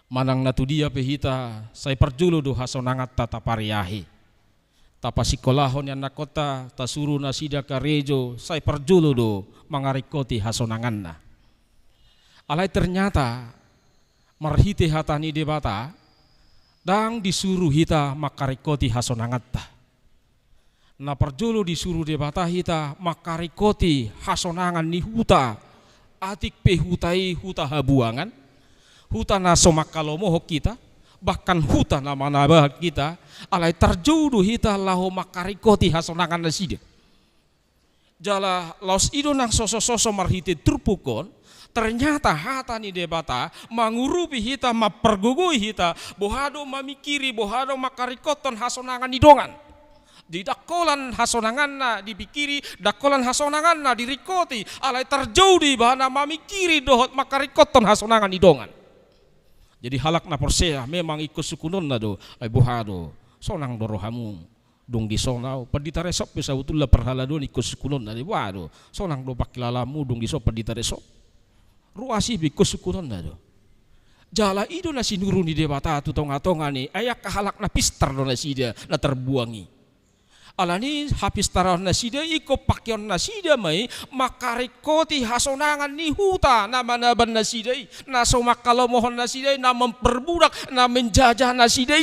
Speaker 5: manang natudia pehita say perjulu do hasonangata tapariahi tapasikolahon yan nakota tasuru na sida karejo say perjulu do mangarikoti hasonanganna alay ternyata marhite hatani debata dang disuruh hita makarikoti hasonangatta. Na perjulu disuruh debata hita makarikoti hasonangan ni huta. Atik pe hutai huta habuangan. Huta na somakalomohok kita. Bahkan huta na manabah kita. Alay terjudu hita laho makarikoti hasonangan na sida. Jala laos ido nang soso-soso marhite turpukon. Ternyata hata ni debata mangurupi hita mapergugui hita bohado mamikiri bohado makarikoton hasonangan idongan di dakolan hasonangan na dipikiri dakolan hasonangan na dirikoti alay terjauh di bahana mamikiri dohot makarikoton hasonangan idongan jadi halak na persea memang ikut sukunon na do ay bohado sonang dorohamu dong di sonau pendita resop bisa utullah perhala do ikut sukunon na di bohado sonang do pakilalamu dong di so pendita resop ruasi bikus sukuron na do. Jala ido na sinuru ni debata tu tonga-tonga ni ayak kahalak na pistar do na sida na terbuangi. Alani hapistar na sida iko pakyon na sida may makarikoti hasonangan ni huta na manaban na sida na somakalomohon na sida na memperbudak na menjajah na sida.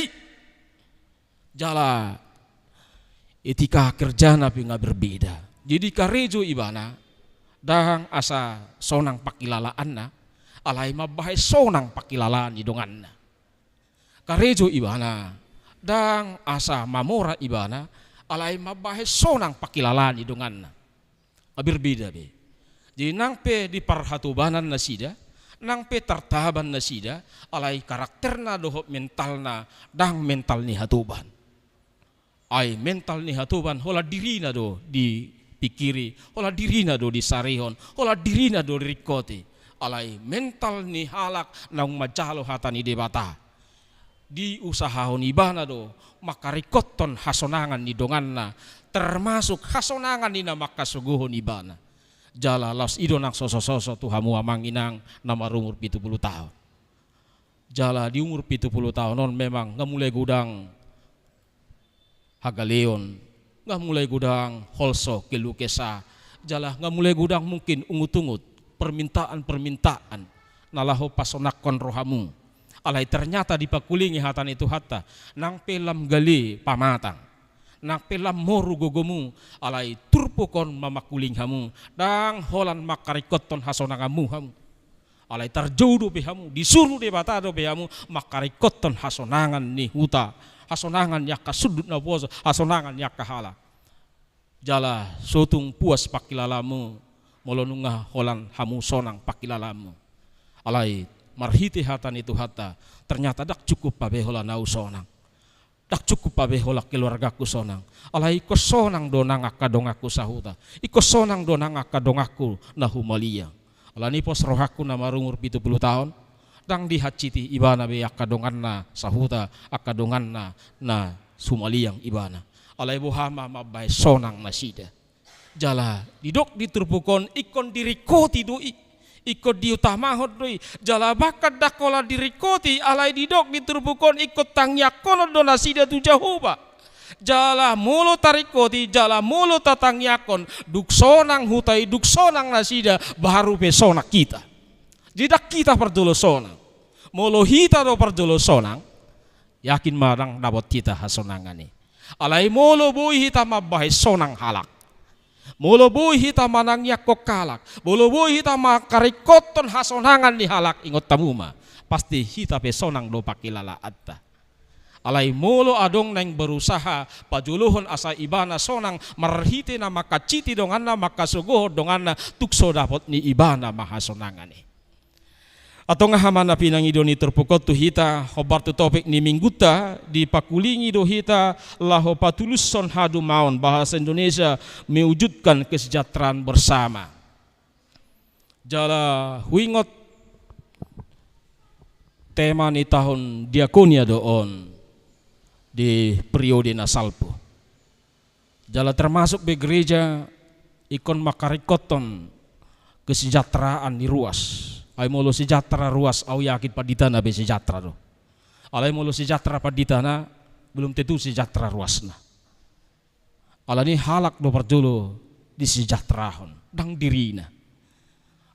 Speaker 5: Jala etika kerja na pinga berbeda. Jadi karejo ibana dahang asa sonang pakilalaan na alay mabahay sonang pakilalaan idongan na karejo ibana dahang asa mamora ibana alay mabahay sonang pakilalaan idongan na abirbida be di nangpe di parhatubanan na sida nangpe tartaban na sida alay karakter na dohop mental na dahang mental ni hatuban ay mental ni hatuban hola diri na do di pikiri, hola diri na do di sarihon, hola diri na do rikoti, alay mental ni halak naung majalo hata ni debata, di usahahon ibana do makarikoton hasonangan ni dongan na, termasuk hasonangan ni na makasuguhon ibana, jala laos ido nang soso-soso tu hamu amanginang nama umur 70 tahun, jala di umur 70 tahun non memang ngamulai gudang hagaleon. Nggak mulai gudang holso kilukesa jalah nggak mulai gudang mungkin ungut-ungut permintaan nalaho pasonakon rohamu alay ternyata dipakulingi hatan itu hatta nang pelam gali pamatang nang pelam moru gogomu alay turpukon mamakuling hamu dang holan makarikoton hasonangamu hamu alay terjauh hamu disuruh debatado hamu makarikoton hasonangan ni huta hasonangan yak kasudut na puasa hasonangan yak kahala jala sotung puas pakilalamu molonunga holan hamu sonang pakilalamu alay marhiti hatan itu hata ternyata dak cukup pabe hola nau sonang dak cukup pabe hola keluargaku sonang alay iko sonang donang akadongaku sahuta iko sonang donang akadongaku na humalia alani pos rohaku na marumur 70 tahun dang dihaciti ibana be akadongan na sahuta akadongan na sumaliang ibana alai bohama mabai sonang nasida. Jala didok diturbukon ikon dirikoti doi, ikut diutamahot doi. Jala bakat dakola dirikoti alai didok diturbukon ikut tangyakono donasida tu Jehovah. Jala mulo tarikoti, jala mulo tatangyakon, duksonang hutai, duksonang nasida, baru pesona kita. Jidak kita perdulo sonang, mulo hita do perdulo sonang, yakin marang dapat kita hasonangani. Alai mulo bui hita mabahai sonang halak, mulo bui hita manangyak kokalak, mulo bui hita makarikoton hasonangan ni halak ingot tamuma, pasti hita pesonang do pakilala atta. Alai molo adong nang berusaha pajuluhon asa ibana sonang marhiti na makaciti donganna makasuguh donganna tukso dapat ni ibana mahasonangani. Atau ngahamana pinangidoni terpukot tu hita hobar tu topik ni mingguta di pakulingi do hita laho patulus son hadu maun bahasa Indonesia mewujudkan kesejahteraan bersama. Jala huingot tema ni tahun diakonia doon di periode nasalpo. Jala termasuk di gereja ikon makarikoton kesejahteraan di ruas. Ay molo sejahtera ruas au yakin paditana be sejahtera do. Alai molo sejahtera paditana belum tentu sejahtera ruasna. Alani halak do perjolo di sejahterahon dang dirina.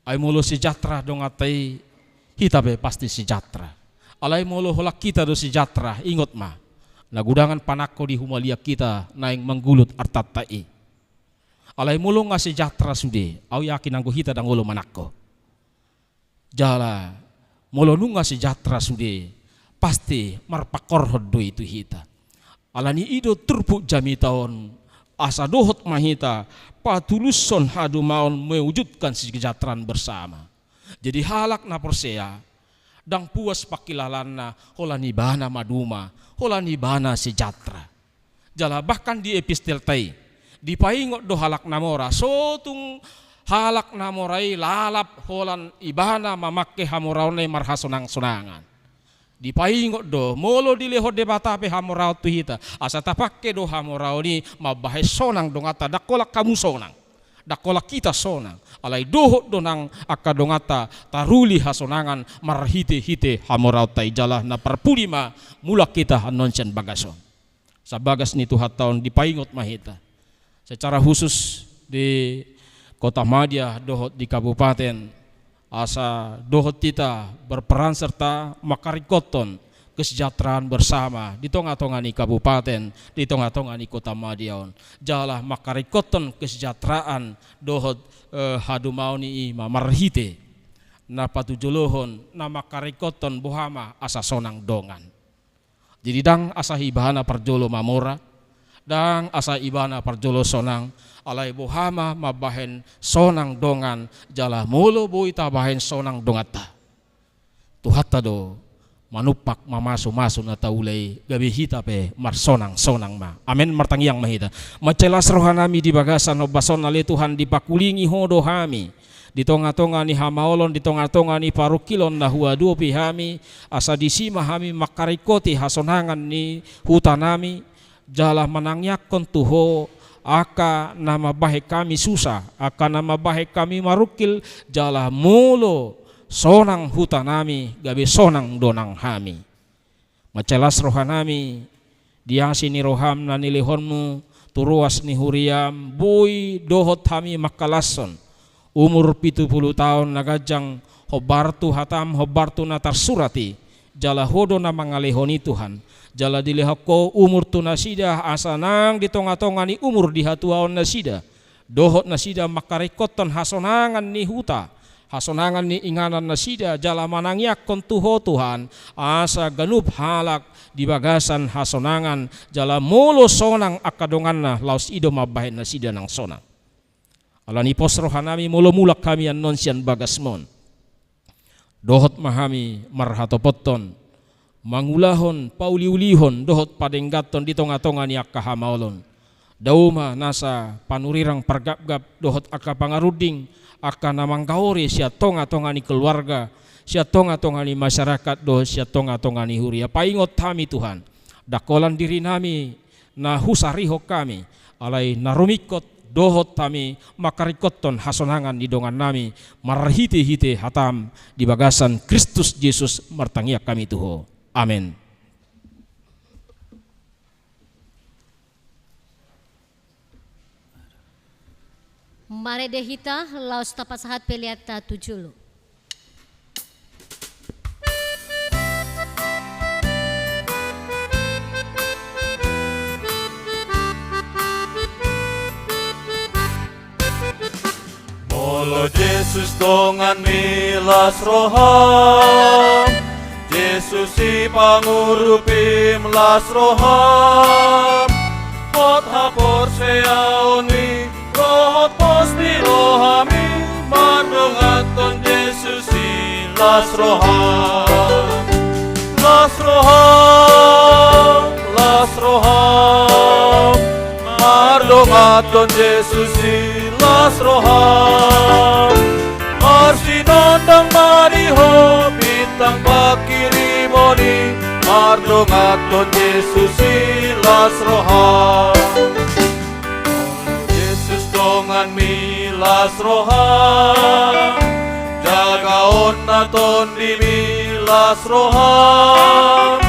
Speaker 5: Ay molo sejahtera do ngatai hitabe pasti sejahtera. Alai molo holak kita do sejahtera ingot mah. Nagudangan panako di humalia kita naing menggulut artatai. Alai mulu nga sejahtera sude, au yakin anggo hita dang ulo manako. Jala mulu nunga sejahtera sude, pasti marpakor hodo itu hita. Alani ido turpu jami tahun asa dohot mahita patuluson hadu maun mewujudkan kesejahteraan bersama. Jadi halak na persea dang puas pakilalanna holani bana maduma, holani bana sejahtera. Jala bahkan di epistel tai dipaingot do halak namora sotung halak namorai lalap holan ibana mamakke hamuraune marhasonang sonangan. Dipaingot do molo dileho debata pe hamurau tu hita asa tapakke do hamurau ni mabahai sonang dongata dakolak kamu sonang. Dakolak kita sonang alai dohot donang akadongata taruli hasonangan marhite-hite hamurau tai jalah na perpulima mulak kita hanonsen bagason. Sabagas ni tuhat tahun dipaingot mahita. Secara khusus di Kota Madia dohot di kabupaten asa dohot kita berperan serta makarikoton kesejahteraan bersama di tonga-tongani kabupaten, di tonga-tongani Kota Madiaon. Jalah makarikoton kesejahteraan dohot hadumauni ima marhite na patujulohon na makarikoton bohama asa sonang dongan. Jadi dang asa hibana parjolo mamora, dang asa ibana parjolo sonang alai bohama mabahen sonang dongan jala molo boita bahen sonang dongata. Tuhata do manupak mamaso-maso na taulay gabi hita pe marsonang-sonang ma. Amen martangyang mahita. Macelas rohanami di bagasan no bason na Tuhan di pakulingi hodo hami. Di tonga-tonga ni hamaolon, di tonga-tonga ni parukilon na huadu pihami. Asa disima hami makarikoti hasonangan ni hutanami. Jala manangyakon tuho aka nama bahe kami susah, aka nama bahe kami marukil jala mulo sonang hutanami gabe sonang donang hami. Macelas rohanami diasi ni roham na nilihonmu turuas ni huriam boy dohot hami makalason umur 70 tahun nagajang hobartu hatam hobartu natar surati jala hodo na mangalehoni Tuhan. Jala dilihako umur tu nasida asanang di tonga-tonga ni umur di hatuaon nasida. Dohot nasida makarikoton hasonangan ni huta. Hasonangan ni inganan nasida jala manangyak kontuho Tuhan. Asa ganup halak di bagasan hasonangan jala molo sonang akadongan na laus ido mabahin nasida ng sonang. Alani pos rohanami molo mulak kami an nonsian bagasmon. Dohot mahami marhatopoton. Mangulahon pauliulihon dohot padenggaton di tonga-tonga ni akka hamaolon. Dauma nasa panurirang pargap-gap dohot akka pangaruding akka namang kaori siya tonga-tonga ni keluarga, siya tonga-tonga ni masyarakat dohot siya tonga-tonga ni huria. Paingot kami Tuhan, dakolan diri nami na husariho kami alai narumikot dohot tami makarikoton hasonangan di dongan nami marhite-hite hatam di bagasan Kristus Yesus martangia kami tuho. Amin.
Speaker 1: Mare dehita laus tapasahat peliata tujulu.
Speaker 6: Molo Yesus dongan milas roham, Yesus si pangurupi melas roham, hot hapor seaoni, rohot posti rohami, mandongaton Yesus si las roham, las roham, las roham, mandongaton Yesus si las roham, marsinondang mariho bintang bakiri moni, mardongaton Yesus silas roham. Yesus dongan milas roham, jagaon naton di milas roham,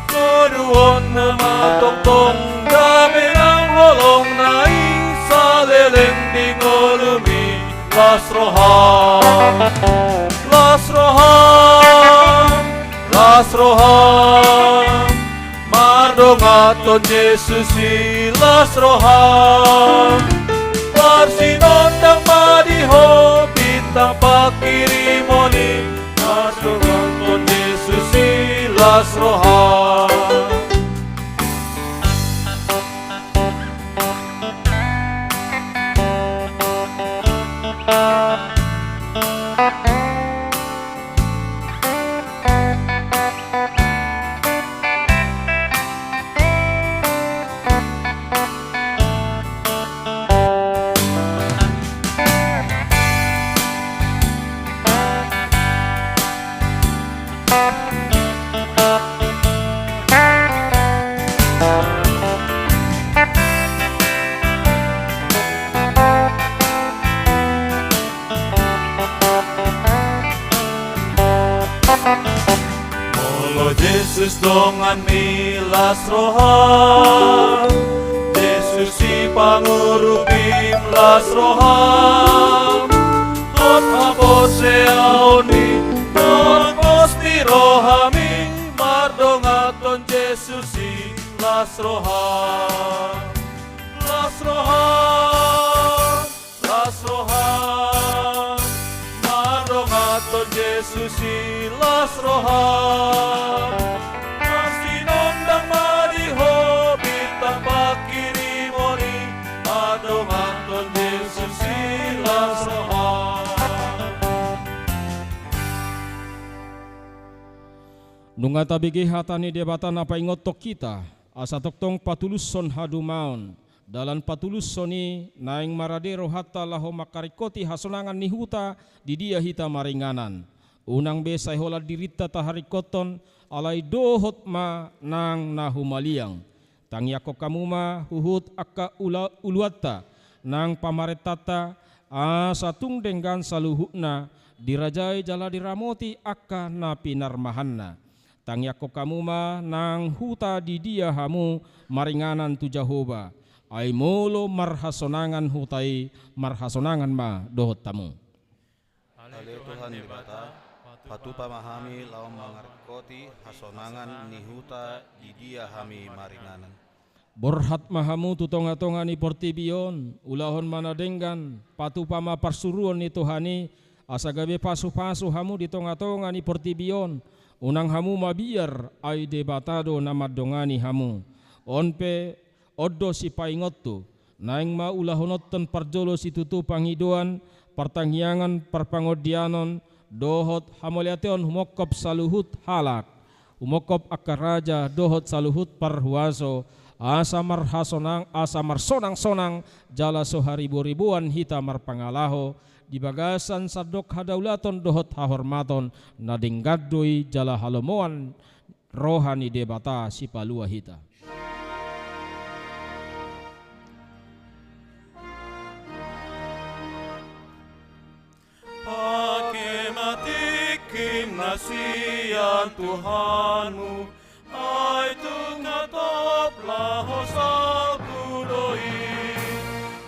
Speaker 6: keduon matok-tong dami ang holong nai, saleleng di ngolumi las roham, las roham, las roham, mardongaton Yesus las roham, parsinondang madiho bintang pakiri moni, mardongaton Yesus las roham. Yesus dongan milas roham, Yesus si pangurupi melas roham, hot hapot seaoni, hot posti rohami, mardongaton Yesus si las roham, las roham, las roham, mardongaton Yesus si las roham, marsinondang madiho bintang pakiri moni, mardongaton Yesus si las roham.
Speaker 5: Nunga tabigi hatani debatan apa ingotok kita asa toktong patulus son hadumaon dalan patulus soni naing maradero hatta laho makarikoti hasonangan nihuta di dia hita maringanan unang besay hola dirita taharikoton alai dohot ma nang nahumaliang tangyako kamuma huhut akka uluata nang pamaretata asa tungdenggan saluhutna dirajai jala diramoti akka na pinarmahanna. Tangyako kamuma nang huta di dia hamu maringanan tu Jehovah. Ay molo marhasonangan hutai marhasonangan ma dohot tamu.
Speaker 3: Ale Tuhan dibata, patu pamahami lawan mangarkoti hasonangan ni huta di dia hami maringanan.
Speaker 5: Borhat mahamu tutonga-tonga ni portibion, ulahon manadenggan, patu pama parsuruan ni Tuhani, asagabe pasu-pasu hamu di tonga-tonga ni portibion. Unang hamu mabiar ay debatado na madongani hamu. Onpe oddo si paingotto naing maulahonoton parjolo si tutu pangiduan partangyangan parpangodianon dohot hamoliation humokop saluhut halak humokop akaraja dohot saluhut parhuaso asa marsonang-sonang jala soharibu-ribuan hita marpangalaho di bagasan sadok hadaulaton dohot hahormaton nadinggadoi jala halomoan rohani debata si palua hita.
Speaker 6: kasihan Tuhanmu, ai tungatop laho salku doi.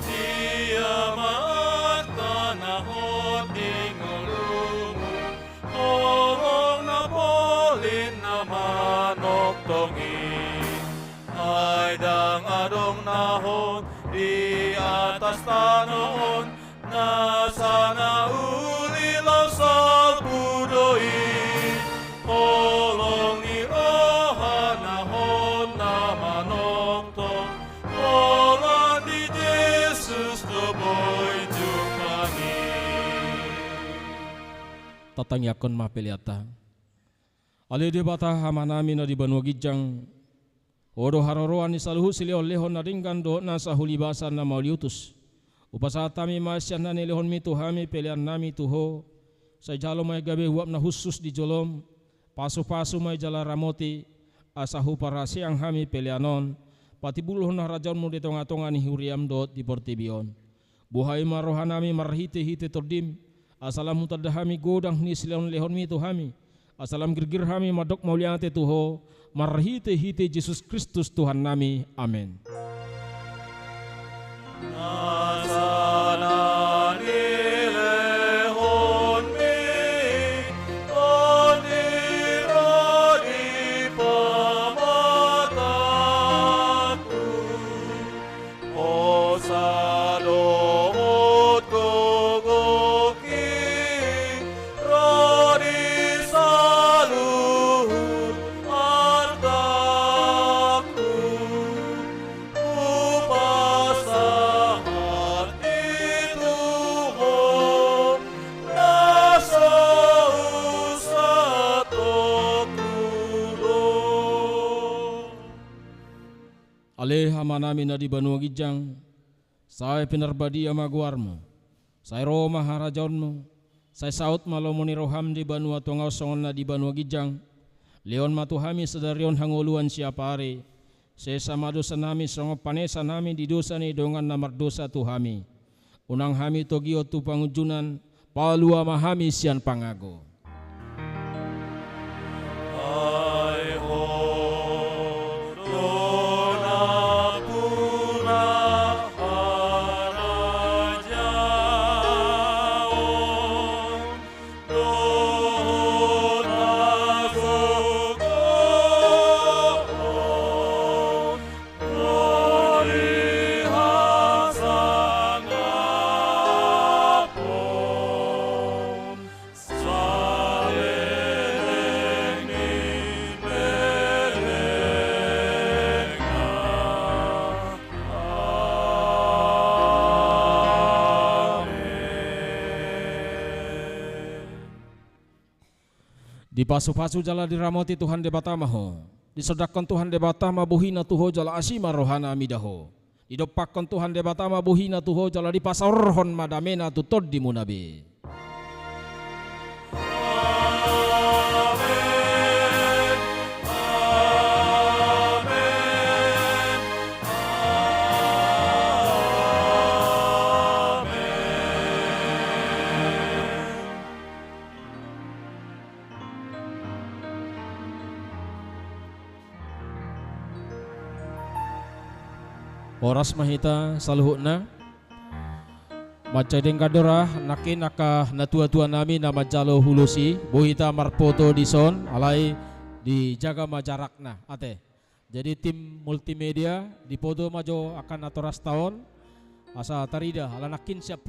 Speaker 6: Dia maak tanahot ingolumu, orang napolin na manok tongi. Ai dang adong nahon di atas tanoon, na sana ulilaw salku doi. Olong irohan nahon na manok tong, ola di Jesus toboy jukani.
Speaker 5: Tatang yakon mapeliata. Ale de bata hamanami na di Banua Gijang. Odo haroroan ni saluhu silio lehon na ringgan do na sa hulibasan na mauliutus. Upasatami masyan na nilehon mi tuhami pelian nami tuho. Sa jalo may gabi huwap na husus di jolom. Pasu-pasu may jala ramoti. Asahu parasi ang hami pelianon. Pati buluh na rajon mo dito nga ni huriam do di portibion. Buhay marohanami marhite-hite tordim. Asalam mutadahami godang ni silion lehon mi tuhami. Asalam girgir hami madok mauliate tuho. Marhite-hite Yesus Kristus Tuhan nami. Amin.
Speaker 6: Nasana nilehon mi, oniro di pamataku, o sadohot gogoki, rodi saluhur artaku, upasahat ituho, nasa usatokudo.
Speaker 5: Ale hamanami na di Banua Gijang. Saya pinarbadi amaguarmo. Saya Roma harajonmo. Saya saut malomoni roham di Banua Tongau songon na di Banua Gijang. Leon matuhami sedarion hanguluan siapare. Saya sama dosa nami songo panesa nami di dosa ni dongan namar dosa tuhami. Unang hami togio tu pangujunan. Palua mahami sian pangago.
Speaker 6: Ai ho dona puna harajaon, dona gogoon, rodi hasangapon, saleleng ni belengna. Amen.
Speaker 5: Di pasu-pasu jala diramoti Tuhan de batamaho. Disodakkan Tuhan de batama buhina tuho jala asima rohana amidaho. Didopakkan Tuhan de batama buhina tuho jala di pasarhon madamena tutod di munabi.
Speaker 6: Amen. Amen.
Speaker 5: Oras mahita saluhuna. Macadeng kadora nakin naka natua-tua nami na majalo hulusi buhita marpoto di son alai dijaga majarakna ate. Jadi tim multimedia di podo majo akan atoras tahun asa tarida ala nakin siap